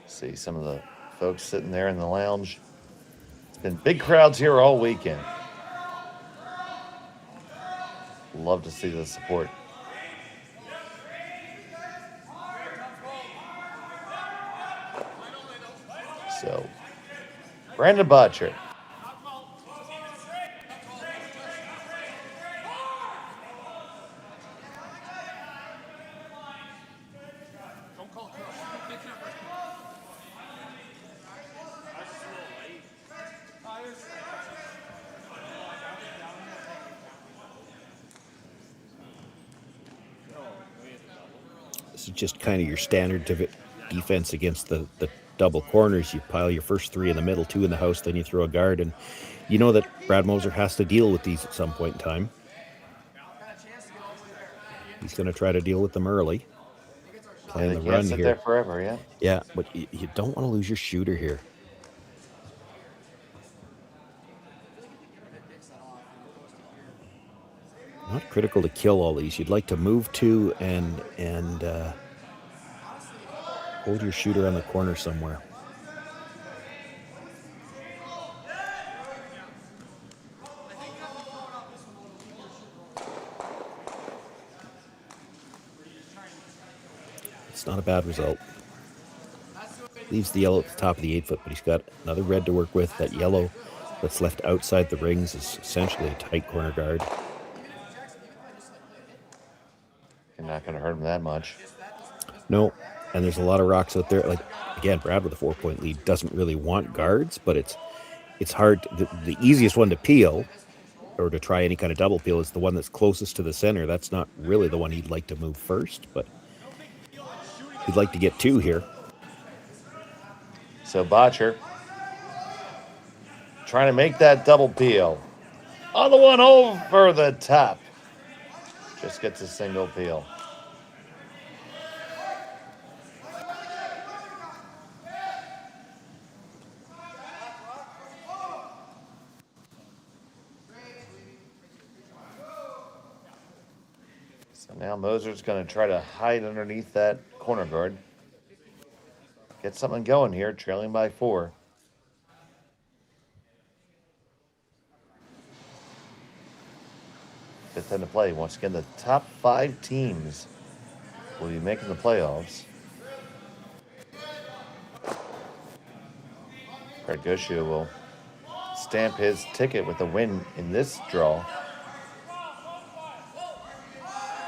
See some of the folks sitting there in the lounge. It's been big crowds here all weekend. Love to see the support. So, Brandon Butcher. This is just kind of your standard defense against the double corners. You pile your first 3 in the middle, 2 in the house, then you throw a guard. And you know that Brad Moser has to deal with these at some point in time. He's going to try to deal with them early. Playing the run sit here. There forever, yeah. Yeah, but you don't want to lose your shooter here. Not critical to kill all these. You'd like to move 2 and hold your shooter on the corner somewhere. It's not a bad result. Leaves the yellow at the top of the 8-foot, but he's got another red to work with. That yellow that's left outside the rings is essentially a tight corner guard. You're not going to hurt him that much. No, and there's a lot of rocks out there. Like, again, Brad with a 4-point lead doesn't really want guards, but it's hard. The easiest one to peel or to try any kind of double peel is the one that's closest to the center. That's not really the one he'd like to move first, but he'd like to get 2 here. So Botcher trying to make that double peel. On the one over the top. Just gets a single peel. So now Moser's going to try to hide underneath that corner guard. Get something going here, trailing by 4. Fifth into play. Once again, the top 5 teams will be making the playoffs. Brad Gushue will stamp his ticket with a win in this draw.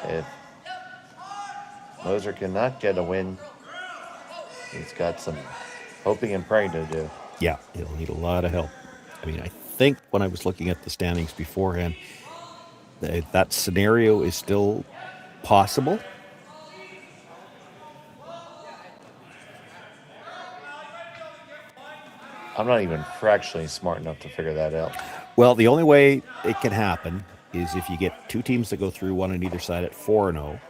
If Moser cannot get a win, he's got some hoping and praying to do. Yeah, he'll need a lot of help. I mean, I think when I was looking at the standings beforehand, that scenario is still possible. I'm not even fractionally smart enough to figure that out. Well, the only way it can happen is if you get 2 teams that go through, one on either side at 4-0,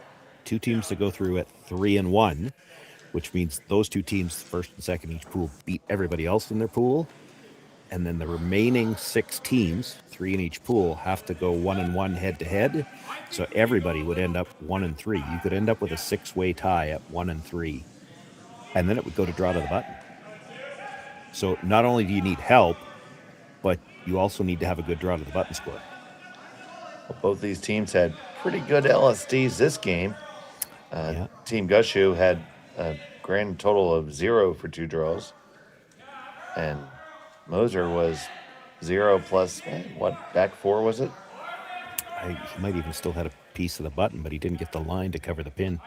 2 teams that go through at 3-1, which means those 2 teams, first and second each pool, beat everybody else in their pool. And then the remaining 6 teams, 3 in each pool, have to go 1-1 head-to-head. So everybody would end up 1-3. You could end up with a 6-way tie at 1-3. And then it would go to draw to the button. So not only do you need help, but you also need to have a good draw to the button score. Well, both these teams had pretty good LSDs this game. Team Gushue had a grand total of 0 for 2 draws. And Moser was 0 plus, back 4 was it? He might even still had a piece of the button, but he didn't get the line to cover the pin.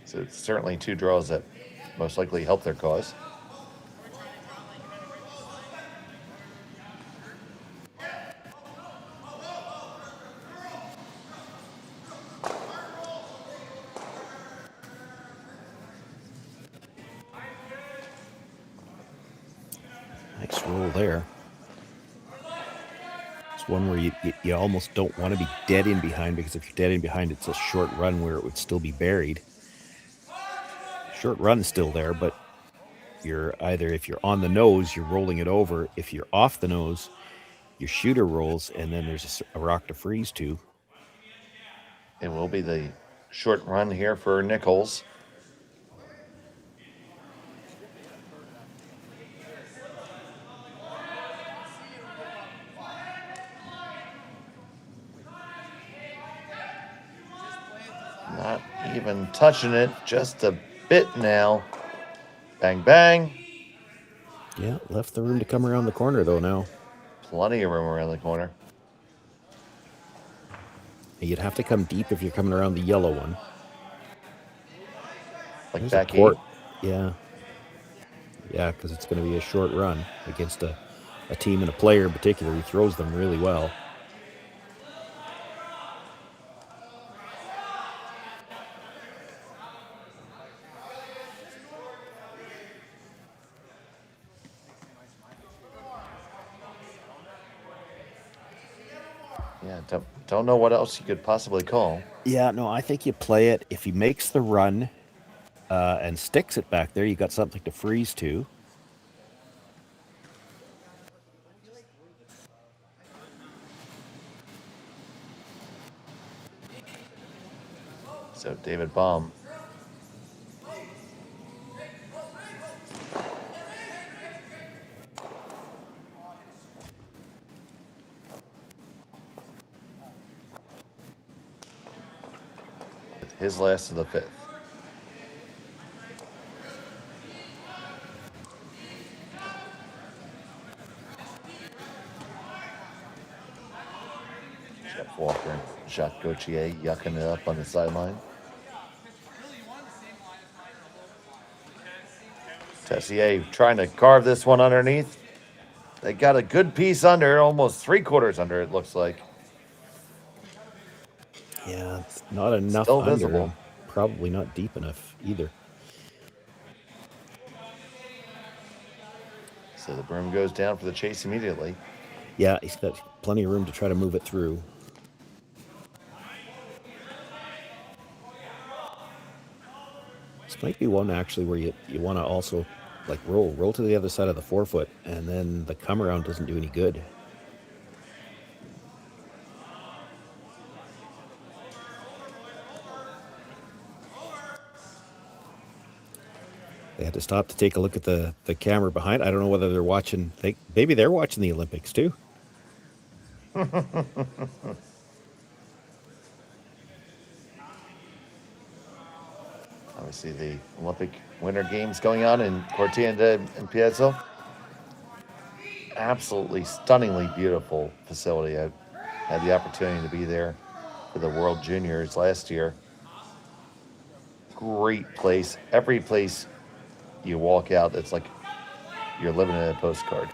So it's certainly 2 draws that most likely help their cause. Nice roll there. It's one where you almost don't want to be dead in behind, because if you're dead in behind, it's a short run where it would still be buried. Short run's still there, but you're either, if you're on the nose, you're rolling it over. If you're off the nose, your shooter rolls, and then there's a rock to freeze to. It will be the short run here for Nichols. Not even touching it, just a bit now. Bang, bang. Yeah, left the room to come around the corner, though, now. Plenty of room around the corner. You'd have to come deep if you're coming around the yellow one. Like There's back a port. 8. Yeah. Yeah, because it's going to be a short run against a team and a player in particular who throws them really well. Yeah, don't know what else you could possibly call. Yeah, no, I think you play it. If he makes the run and sticks it back there, you got something to freeze to. So David Baum. His last of the 5th. Jeff Walker and Jacques Gauthier yucking it up on the sideline. Tessier trying to carve this one underneath. They got a good piece under, almost 3/4 under, it looks like. Yeah, it's not enough Still under. visible. Probably not deep enough either. So the broom goes down for the chase immediately. Yeah, he's got plenty of room to try to move it through. This might be one actually where you want to also like roll to the other side of the 4-foot, and then the come around doesn't do any good. They had to stop to take a look at the camera behind. I don't know whether they're watching. Maybe they're watching the Olympics too. Obviously, the Olympic Winter Games going on in Cortienda and Piazza. Absolutely stunningly beautiful facility. I had the opportunity to be there for the World Juniors last year. Great place. Every place you walk out, it's like you're living in a postcard.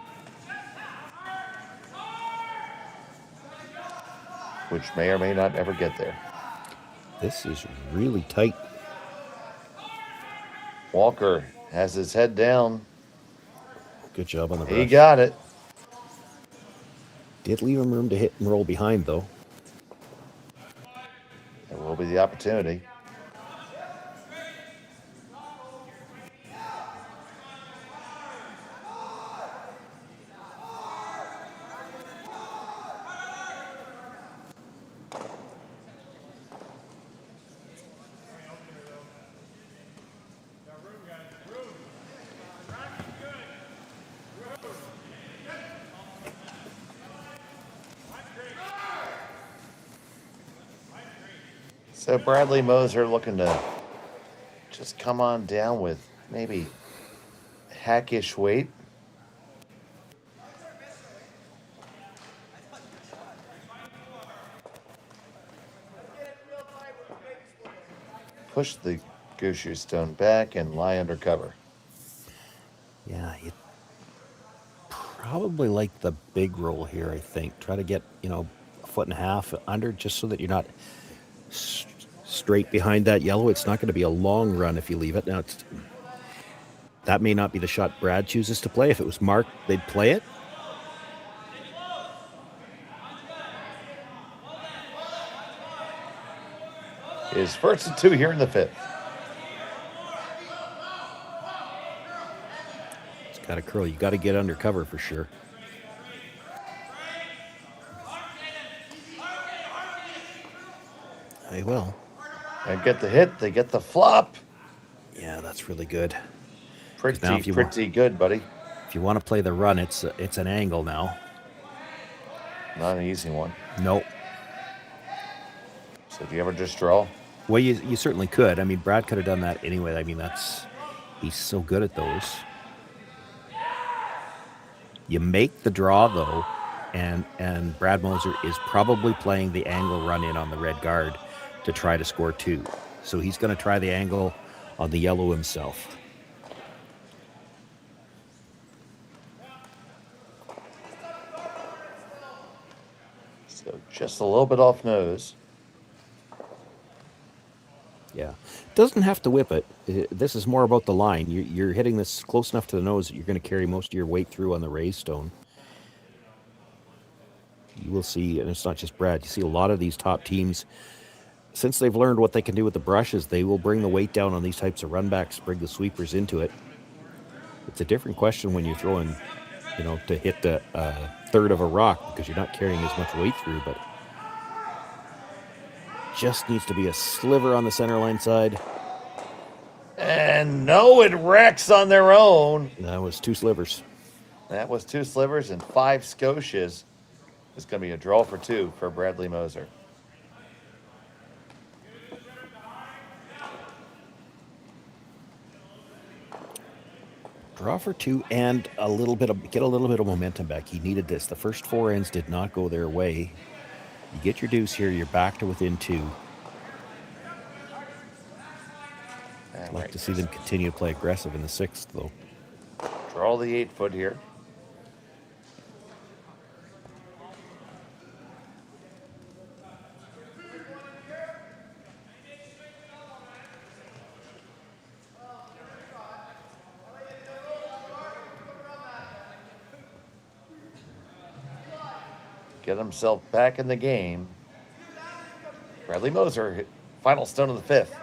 Which may or may not ever get there. This is really tight. Walker has his head down. Good job on the brush. He got it. Did leave him room to hit and roll behind, though. There will be the opportunity. So Bradley Moser looking to just come on down with maybe hackish weight. Push the Gushue stone back and lie under cover. Yeah, you probably like the big roll here, I think. Try to get, a foot and a half under just so that you're not straight behind that yellow. It's not going to be a long run if you leave it. Now, that may not be the shot Brad chooses to play. If it was Mark, they'd play it. His first and 2 here in the 5th. It's got to curl. You got to get under cover for sure. They will. And get the hit. They get the flop. Yeah, that's really good. Pretty good, buddy. If you want to play the run, it's an angle now. Not an easy one. Nope. So do you ever just draw? Well, you certainly could. I mean, Brad could have done that anyway. I mean, he's so good at those. You make the draw, though, and Brad Moser is probably playing the angle run in on the red guard to try to score 2. So he's going to try the angle on the yellow himself. So just a little bit off nose. Yeah. Doesn't have to whip it. This is more about the line. You're hitting this close enough to the nose that you're going to carry most of your weight through on the raised stone. You will see, and it's not just Brad, you see a lot of these top teams, since they've learned what they can do with the brushes, they will bring the weight down on these types of runbacks, bring the sweepers into it. It's a different question when you're throwing, to hit the third of a rock because you're not carrying as much weight through, but just needs to be a sliver on the center line side. And no, it wrecks on their own. That was 2 slivers. That was 2 slivers and 5 Scotias. It's going to be a draw for 2 for Bradley Moser. Draw for 2 and get a little bit of momentum back. He needed this. The first 4 ends did not go their way. You get your deuce here, you're back to within 2. I'd like to see them continue to play aggressive in the 6th, though. Draw the 8-foot here. Get himself back in the game. Bradley Moser, final stone of the 5th.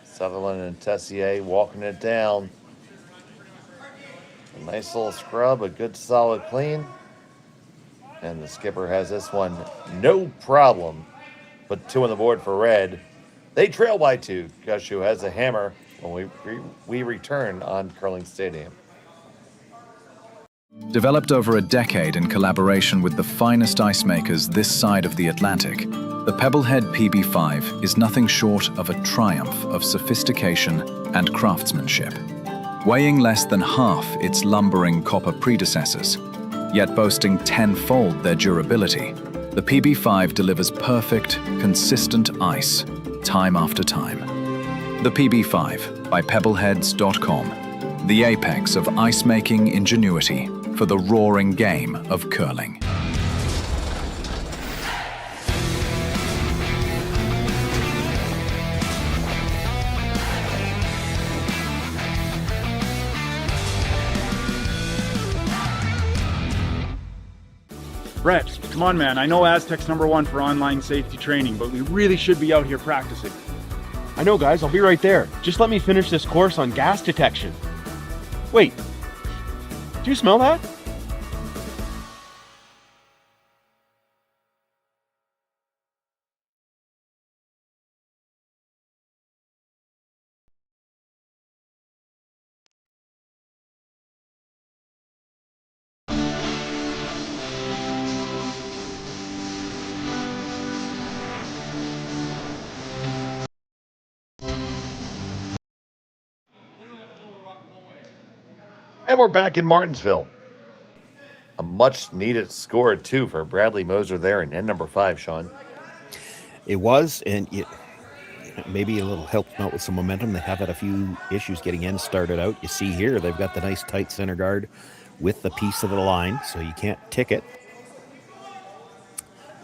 Sutherland and Tessier walking it down. A nice little scrub, a good solid clean. And the skipper has this one, no problem. Put 2 on the board for red. They trail by 2. Gushue has a hammer when we return on Curling Stadium. Developed over a decade in collaboration with the finest ice makers this side of the Atlantic, the Pebblehead PB5 is nothing short of a triumph of sophistication and craftsmanship. Weighing less than half its lumbering copper predecessors, yet boasting 10-fold their durability, the PB5 delivers perfect, consistent ice, time after time. The PB5 by Pebbleheads.com, the apex of ice-making ingenuity for the roaring game of curling. Brett, come on, man. I know Aztec's #1 for online safety training, but we really should be out here practicing. I know, guys. I'll be right there. Just let me finish this course on gas detection. Wait. Do you smell that? And we're back in Martensville. A much needed score, too, for Bradley Moser there in end number 5, Sean. It was, and maybe a little help out with some momentum. They have had a few issues getting in started out. You see here, they've got the nice tight center guard with the piece of the line, so you can't tick it.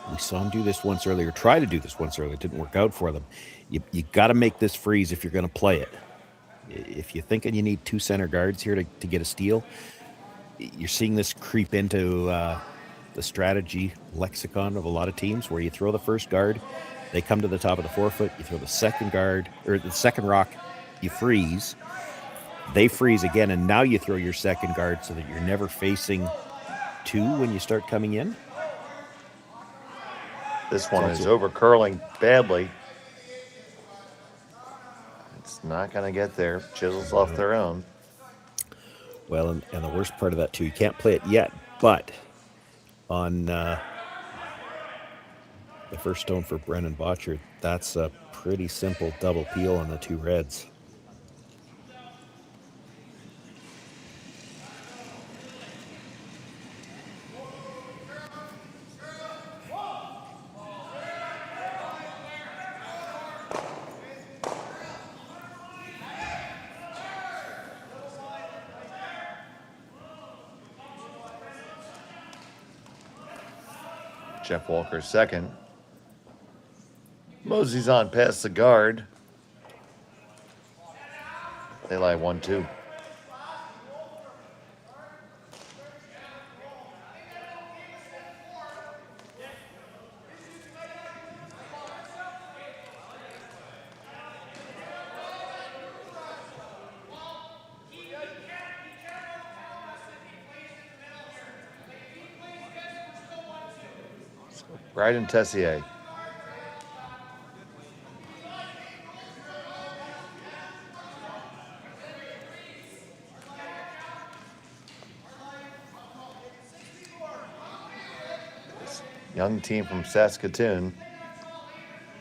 We saw him do this once earlier, try to do this once earlier. It didn't work out for them. You got to make this freeze if you're going to play it. If you're thinking you need 2 center guards here to get a steal, you're seeing this creep into the strategy lexicon of a lot of teams where you throw the first guard, they come to the top of the forefoot, you throw the second guard, or the second rock, you freeze, they freeze again, and now you throw your second guard so that you're never facing 2 when you start coming in. This one is over curling badly. It's not going to get there. Chisels off their own. Well, and the worst part of that, too, you can't play it yet, but on the first stone for Brennan Botcher, that's a pretty simple double peel on the 2 reds. Jeff Walker second. Mosey's on past the guard. They lie 1-2. Bryden Tessier. This young team from Saskatoon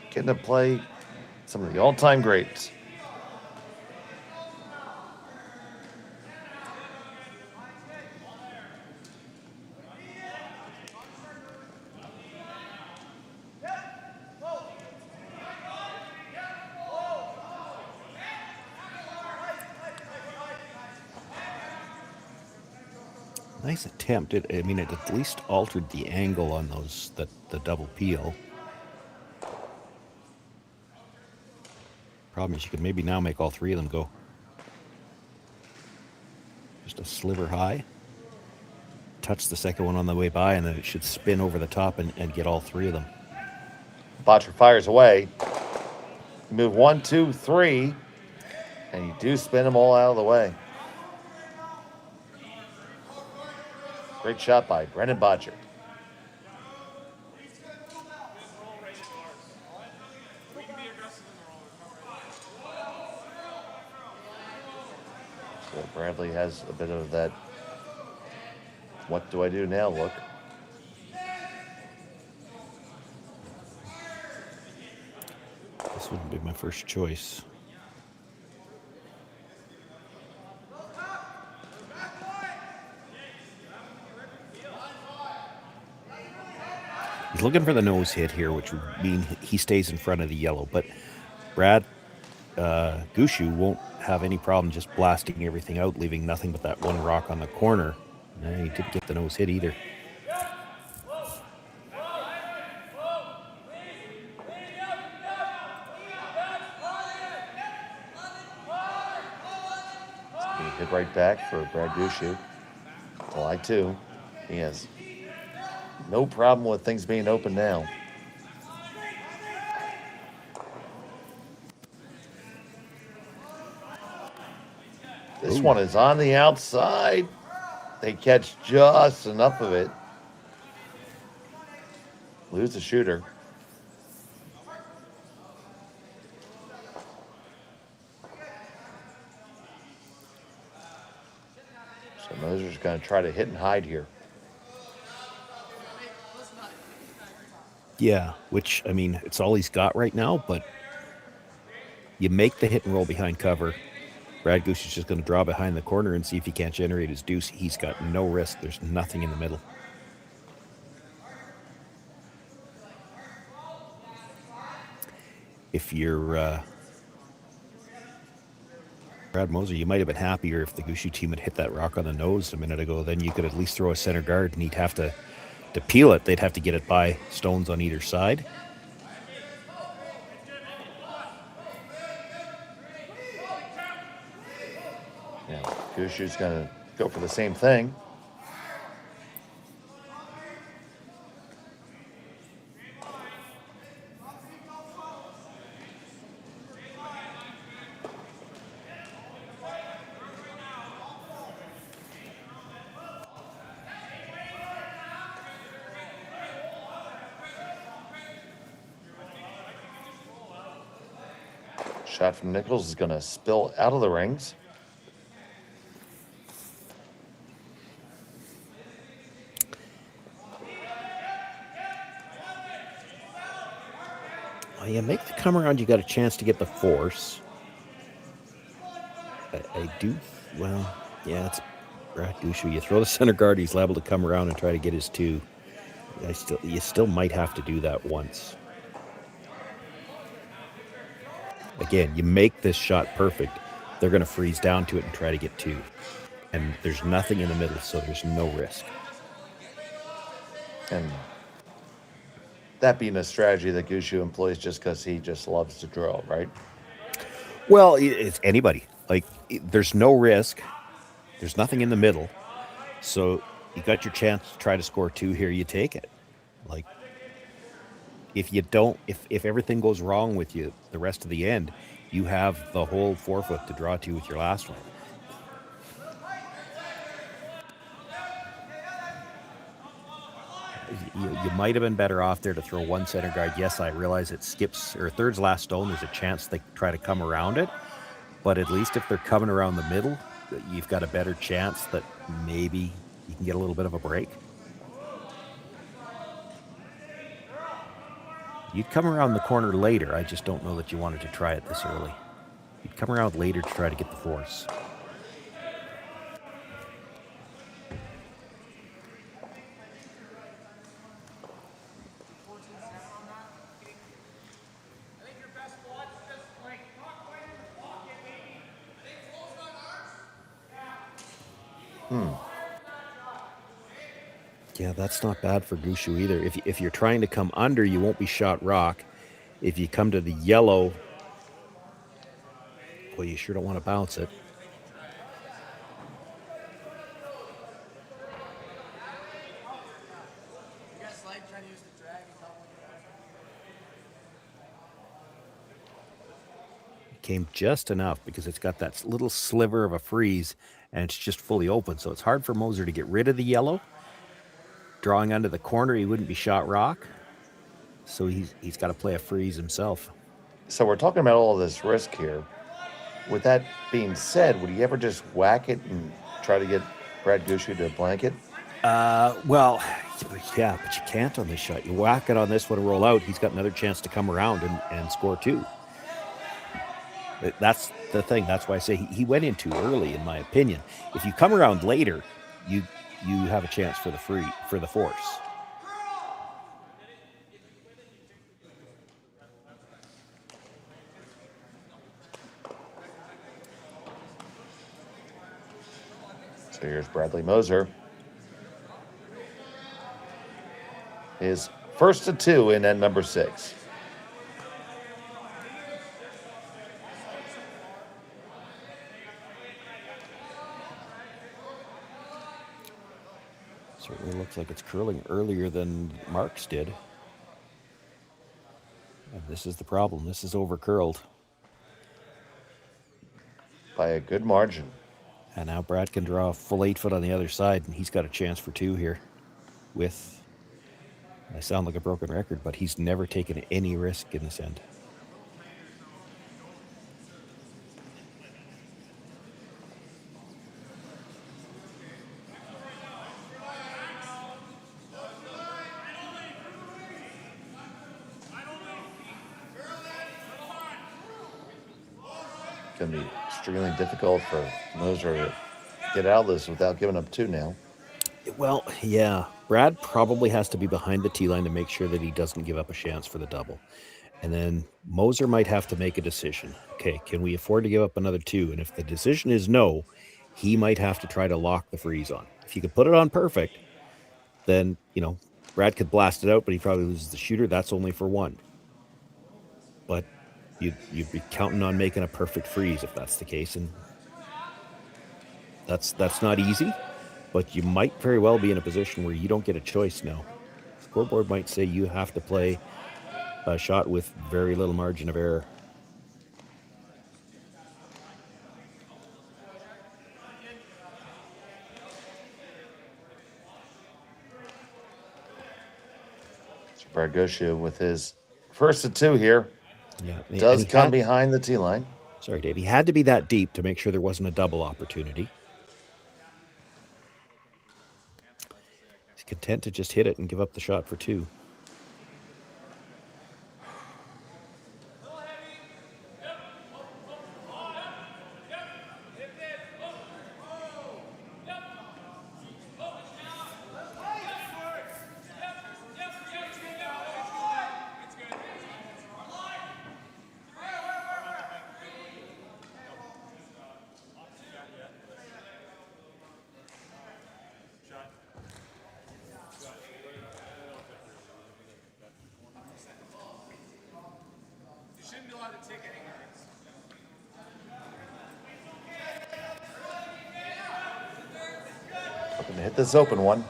getting to play some of the all-time greats. Nice attempt. It at least altered the angle on those, the double peel. Problem is you could maybe now make all 3 of them go just a sliver high. Touch the second one on the way by, and then it should spin over the top and get all 3 of them. Botcher fires away. You move 1, 2, 3, and you do spin them all out of the way. Great shot by Brendan Botcher. So Bradley has a bit of that what do I do now look. This wouldn't be my first choice. He's looking for the nose hit here, which would mean he stays in front of the yellow. But Brad Gushue won't have any problem just blasting everything out, leaving nothing but that one rock on the corner. And he didn't get the nose hit either. Hit right back for Brad Gushue. July 2. He has no problem with things being open now. This one is on the outside. They catch just enough of it. Lose the shooter. So Moser's going to try to hit and hide here. Yeah, which, I mean, it's all he's got right now, but you make the hit and roll behind cover, Brad Gushue is just going to draw behind the corner and see if he can't generate his deuce. He's got no risk. There's nothing in the middle. If you're Brad Moser, you might have been happier if the Gushue team had hit that rock on the nose a minute ago. Then you could at least throw a center guard, and he'd have to peel it. They'd have to get it by stones on either side. Yeah, Gushue's going to go for the same thing. Shot from Nichols is going to spill out of the rings. Well, you make the come around, you got a chance to get the force. I do, well, yeah, it's Brad Gushue. You throw the center guard, he's liable to come around and try to get his two. You still might have to do that once. Again, you make this shot perfect, they're going to freeze down to it and try to get two. And there's nothing in the middle, so there's no risk. And that being a strategy that Gushue employs just because he just loves to drill, right? Well, it's anybody. Like, there's no risk. There's nothing in the middle. So you got your chance to try to score two here, you take it. Like, if you don't, if everything goes wrong with you the rest of the end, you have the whole 4-foot to draw to with your last one. You might have been better off there to throw one center guard. Yes, I realize it skips, or third's last stone, there's a chance they try to come around it. But at least if they're coming around the middle, you've got a better chance that maybe you can get a little bit of a break. You'd come around the corner later. I just don't know that you wanted to try it this early. You'd come around later to try to get the force. Yeah, that's not bad for Gushue either. If you're trying to come under, you won't be shot rock. If you come to the yellow, well, you sure don't want to bounce it. It came just enough because it's got that little sliver of a freeze and it's just fully open. So it's hard for Moser to get rid of the yellow. Drawing under the corner, he wouldn't be shot rock. So he's got to play a freeze himself. So we're talking about all this risk here. With that being said, would you ever just whack it and try to get Brad Gushue to blank it? Well, yeah, but you can't on this shot. You whack it on this one and roll out, he's got another chance to come around and score two. That's the thing. That's why I say he went in too early, in my opinion. If you come around later, you have a chance for the force. So here's Bradley Moser. His first to two in end number 6. Certainly looks like it's curling earlier than Marks did. And this is the problem. This is over curled. By a good margin. And now Brad can draw a full 8-foot on the other side, and he's got a chance for two here. I sound like a broken record, but he's never taken any risk in this end. going to be extremely difficult for Moser to get out of this without giving up 2 now. Well, yeah. Brad probably has to be behind the tee line to make sure that he doesn't give up a chance for the double. And then Moser might have to make a decision. Okay, can we afford to give up another 2? And if the decision is no, he might have to try to lock the freeze on. If he could put it on perfect, then, Brad could blast it out, but he probably loses the shooter. That's only for 1. But you'd be counting on making a perfect freeze if that's the case. And that's not easy, but you might very well be in a position where you don't get a choice now. Scoreboard might say you have to play a shot with very little margin of error. Brad Gushue with his first of 2 here. Yeah, Does come behind the tee line. Sorry, Dave. He had to be that deep to make sure there wasn't a double opportunity. He's content to just hit it and give up the shot for 2. Hoping to hit this open one.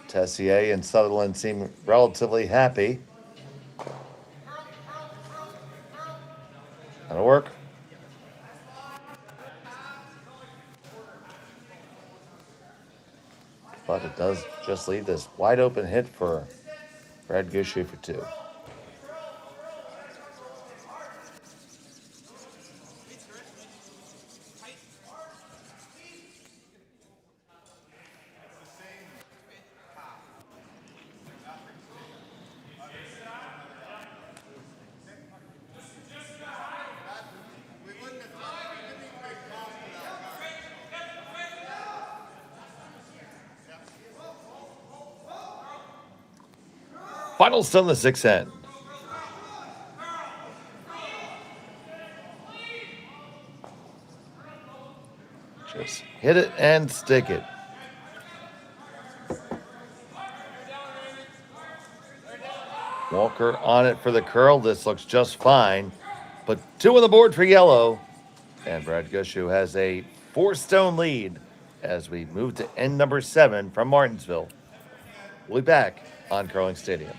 Tessier and Sutherland seem relatively happy. That'll work. But it does just leave this wide open hit for Brad Gushue for 2. Final still in the 6th end. Just hit it and stick it. Walker on it for the curl. This looks just fine. But 2 on the board for yellow. And Brad Gushue has a 4-stone lead as we move to end number 7 from Martensville. We'll be back on Curling Stadium.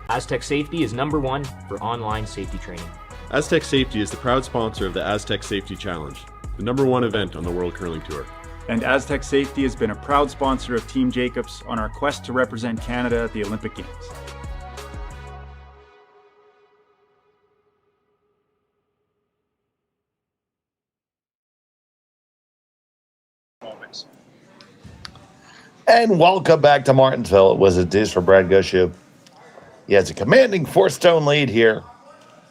Aztec Safety is #1 for online safety training. Aztec Safety is the proud sponsor of the Aztec Safety Challenge, the #1 event on the World Curling Tour. And Aztec Safety has been a proud sponsor of Team Jacobs on our quest to represent Canada at the Olympic Games. And welcome back to Martensville. It was a deuce for Brad Gushue. He has a commanding 4-stone lead here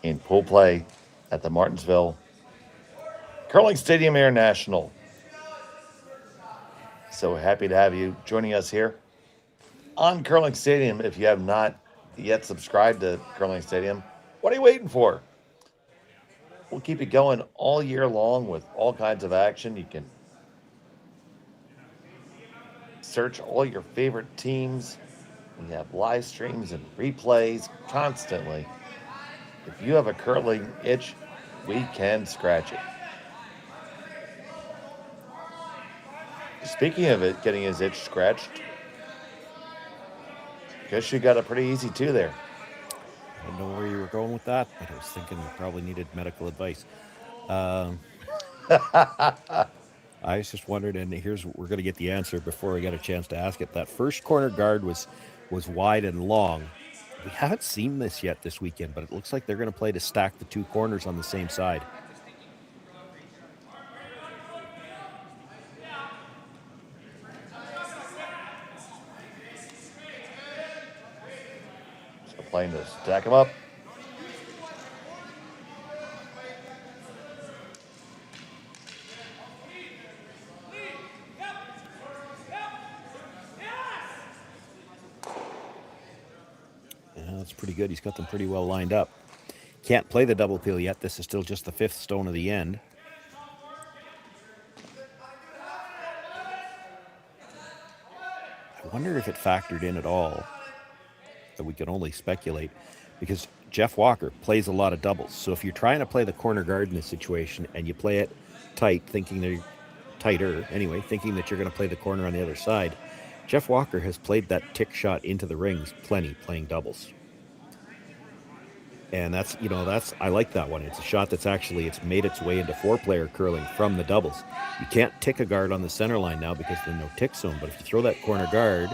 in pool play at the Martensville Curling Stadium International. So happy to have you joining us here on Curling Stadium. If you have not yet subscribed to Curling Stadium, what are you waiting for? We'll keep it going all year long with all kinds of action. You can search all your favorite teams. We have live streams and replays constantly. If you have a curling itch, we can scratch it. Speaking of it, getting his itch scratched, Gushue got it pretty easy too there. I don't know where you were going with that, but I was thinking we probably needed medical advice. I was just wondering, and we're going to get the answer before we get a chance to ask it. That first corner guard was wide and long. We haven't seen this yet this weekend, but it looks like they're going to play to stack the two corners on the same side. So playing to stack him up. That's pretty good. He's got them pretty well lined up. Can't play the double peel yet. This is still just the 5th stone of the end. I wonder if it factored in at all, that we can only speculate, because Jeff Walker plays a lot of doubles. So if you're trying to play the corner guard in this situation and you play it tight, thinking that you're going to play the corner on the other side, Jeff Walker has played that tick shot into the rings plenty playing doubles. And I like that one. It's a shot it's made its way into 4-player curling from the doubles. You can't tick a guard on the center line now because there's no tick zone. But if you throw that corner guard,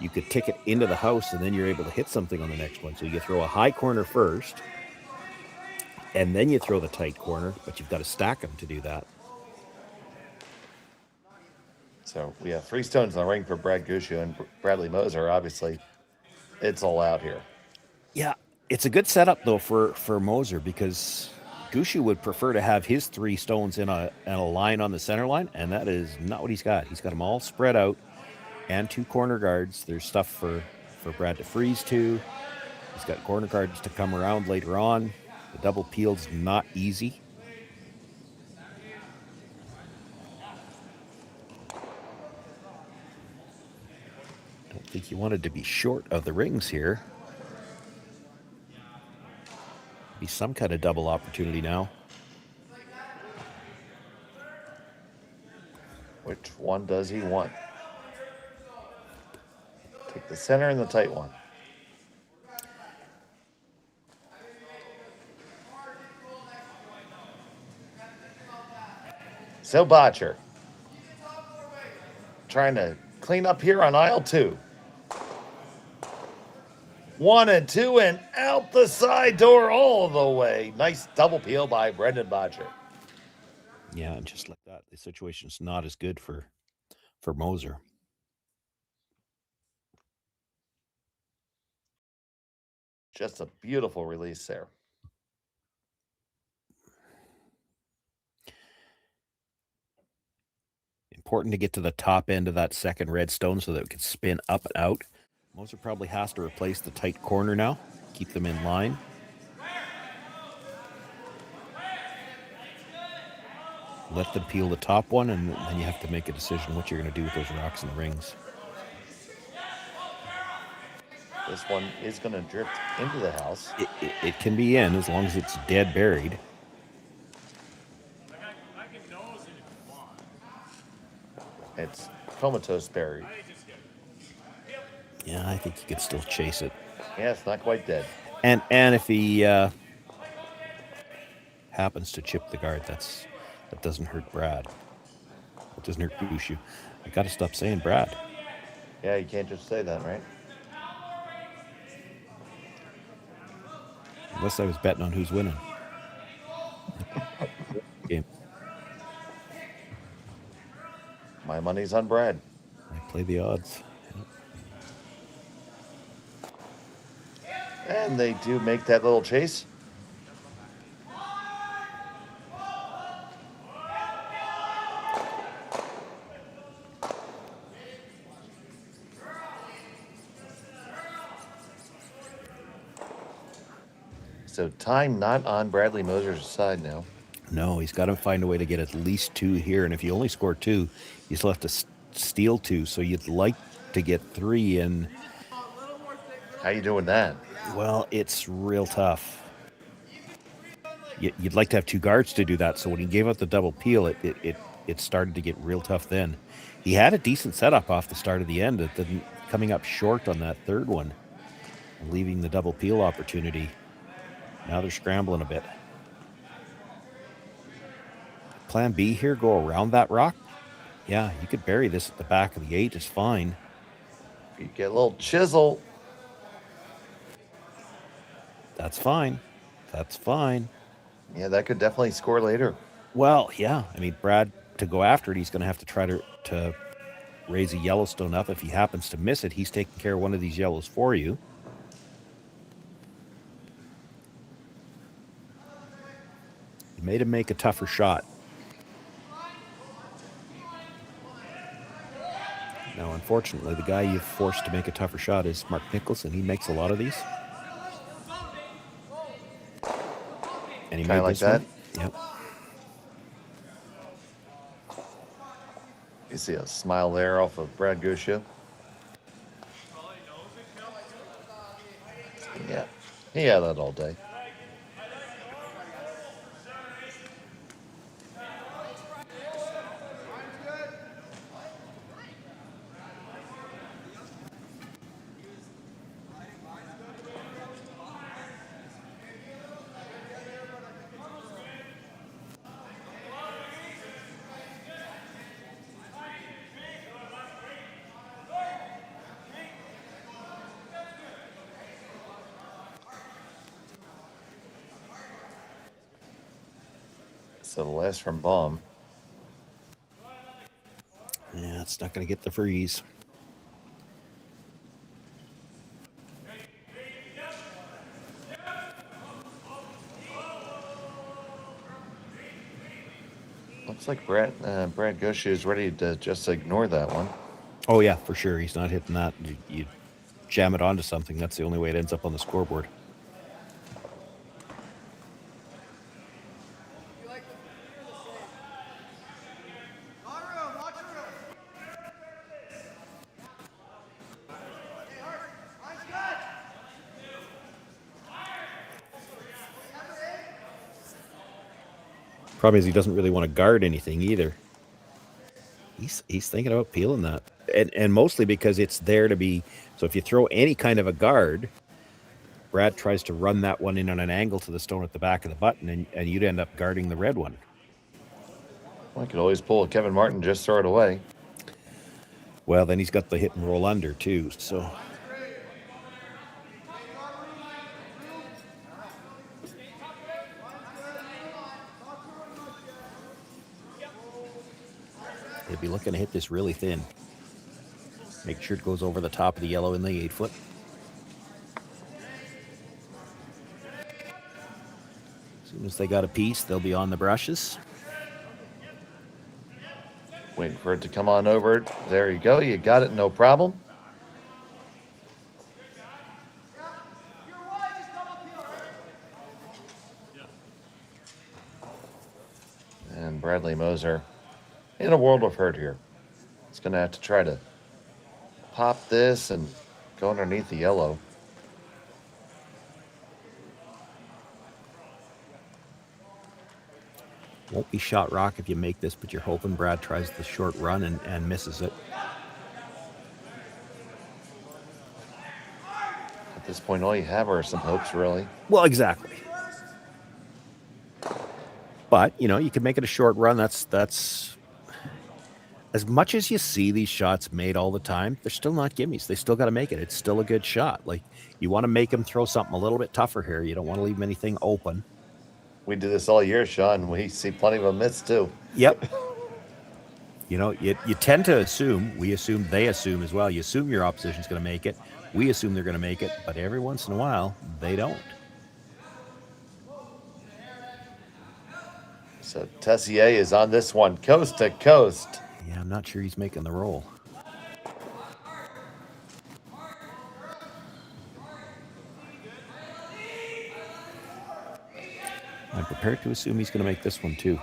you could tick it into the house and then you're able to hit something on the next one. So you throw a high corner first and then you throw the tight corner, but you've got to stack them to do that. So we have 3 stones in the ring for Brad Gushue and Bradley Moser. Obviously, it's all out here. Yeah, it's a good setup, though, for Moser, because Gushue would prefer to have his 3 stones in a line on the center line, and that is not what he's got. He's got them all spread out and 2 corner guards. There's stuff for Brad to freeze to. He's got corner guards to come around later on. The double peel's not easy. I don't think you wanted to be short of the rings here. Be some kind of double opportunity now. Which one does he want? Take the center and the tight one. So Botcher trying to clean up here on aisle 2. 1 and 2 and out the side door all the way. Nice double peel by Brendan Botcher. Yeah, and just like that, the situation's not as good for Moser. Just a beautiful release there. Important to get to the top end of that second red stone so that it can spin up and out. Moser probably has to replace the tight corner now, keep them in line. Let them peel the top one, and then you have to make a decision what you're going to do with those rocks and the rings. This one is going to drift into the house. It can be in as long as it's dead buried. It's comatose buried. Yeah, I think you could still chase it. Yeah, it's not quite dead. And if he happens to chip the guard, that doesn't hurt Brad. It doesn't hurt Gushue. I got to stop saying Brad. Yeah, you can't just say that, right? Unless I was betting on who's winning. Game. My money's on Brad. I play the odds. And they do make that little chase. So time not on Bradley Moser's side now. No, he's got to find a way to get at least 2 here. And if you only score 2, you still have to steal 2. So you'd like to get 3 in. How you doing that? Well, it's real tough. You'd like to have 2 guards to do that. So when he gave up the double peel, it started to get real tough then. He had a decent setup off the start of the end, coming up short on that third one, and leaving the double peel opportunity. Now they're scrambling a bit. Plan B here, go around that rock. Yeah, you could bury this at the back of the 8, it's fine. You get a little chisel. That's fine. That's fine. Yeah, that could definitely score later. Well, yeah. I mean, Brad, to go after it, he's going to have to try to raise a Yellowstone up. If he happens to miss it, he's taking care of one of these yellows for you. You made him make a tougher shot. Now, unfortunately, the guy you've forced to make a tougher shot is Mark Nicholson. He makes a lot of these. And he Kinda made like this that? one. Yep. You see a smile there off of Brad Gushue. Yeah, he had that all day. So the last from Baum. Yeah, it's not going to get the freeze. Looks like Brad Gushue is ready to just ignore that one. Oh, yeah, for sure. He's not hitting that. You jam it onto something. That's the only way it ends up on the scoreboard. Problem is he doesn't really want to guard anything either. He's thinking about peeling that. And mostly because it's there to be... So if you throw any kind of a guard, Brad tries to run that one in on an angle to the stone at the back of the button, and you'd end up guarding the red one. Well, I could always pull a Kevin Martin, just throw it away. Well, then he's got the hit and roll under, too, so... He'll be looking to hit this really thin. Make sure it goes over the top of the yellow in the 8-foot. As soon as they got a piece, they'll be on the brushes. Waiting for it to come on over. There you go. You got it, no problem. And Bradley Moser in a world of hurt here. He's going to have to try to pop this and go underneath the yellow. Won't be shot rock if you make this, but you're hoping Brad tries the short run and misses it. At this point, all you have are some hopes, really. Well, exactly. But, you know, you can make it a short run. That's as much as you see these shots made all the time, they're still not gimmies. They still got to make it. It's still a good shot. Like, you want to make them throw something a little bit tougher here. You don't want to leave anything open. We do this all year, Sean. We see plenty of them miss, too. Yep. You know, you tend to assume, we assume, they assume as well. You assume your opposition's going to make it. We assume they're going to make it, but every once in a while, they don't. So Tessier is on this one, coast to coast. Yeah, I'm not sure he's making the roll. I'm prepared to assume he's going to make this one too.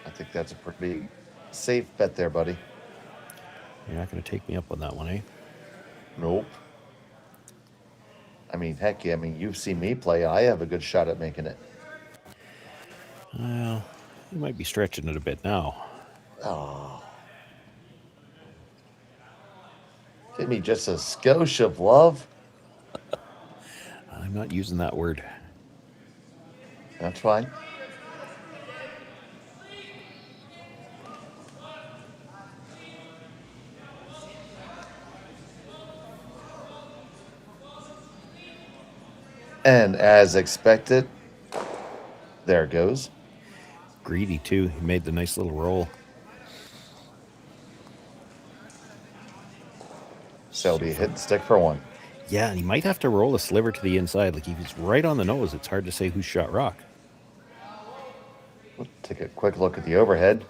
I think that's a pretty safe bet there, buddy. You're not going to take me up on that one, eh? Nope. I mean, heck yeah. I mean, you've seen me play. I have a good shot at making it. Well, you might be stretching it a bit now. Oh. Give me just a skosh of love. I'm not using that word. That's fine. And as expected, there it goes. Greedy too. He made the nice little roll. So it'll be a hit and stick for one. Yeah, and he might have to roll a sliver to the inside. Like if he's right on the nose, it's hard to say who shot rock. We'll take a quick look at the overhead.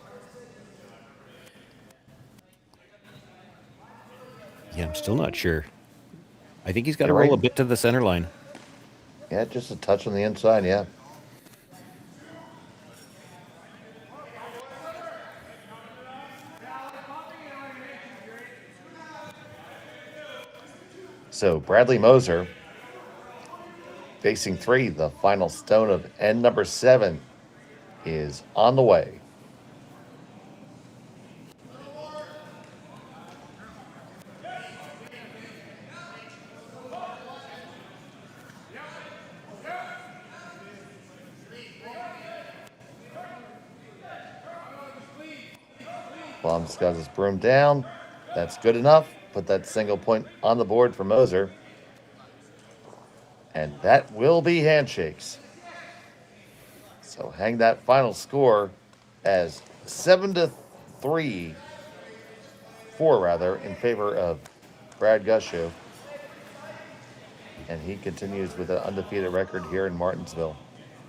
Yeah, I'm still not sure. I think he's got to roll a bit to the center line. Yeah, just a touch on the inside, yeah. So Bradley Moser facing 3, the final stone of end number 7 is on the way. Blum's got his broom down. That's good enough. Put that single point on the board for Moser. And that will be handshakes. So hang that final score as 7-4 in favor of Brad Gushue. And he continues with an undefeated record here in Martensville.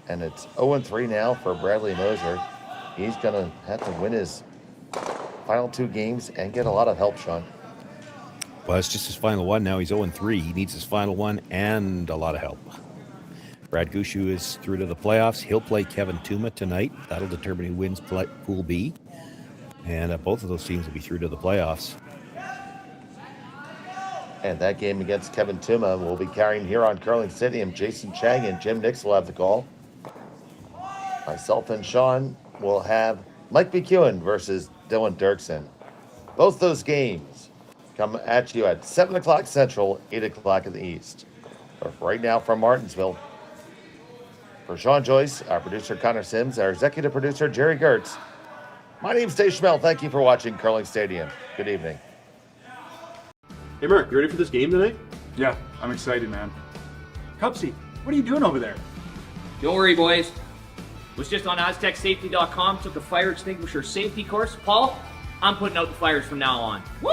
And it's 0-3 now for Bradley Moser. He's going to have to win his final 2 games and get a lot of help, Sean. Well, it's just his final one now. He's 0-3. He needs his final one and a lot of help. Brad Gushue is through to the playoffs. He'll play Kevin Tuma tonight. That'll determine who wins Pool B. And both of those teams will be through to the playoffs. And that game against Kevin Tuma will be carrying here on Curling Stadium. Jason Chang and Jim Nix will have the call. Myself and Sean will have Mike McEwen versus Dylan Dirksen. Both those games come at you at 7 o'clock Central, 8 o'clock in the East. But right now from Martensville, for Sean Joyce, our producer Connor Sims, our executive producer Jerry Gertz, my name's Dave Schmel. Thank you for watching Curling Stadium. Good evening. Hey, Mark, you ready for this game tonight? Yeah, I'm excited, man. Cupsy, what are you doing over there? Don't worry, boys. Was just on AztecSafety.com, took a fire extinguisher safety course. Paul, I'm putting out the fires from now on. Woo!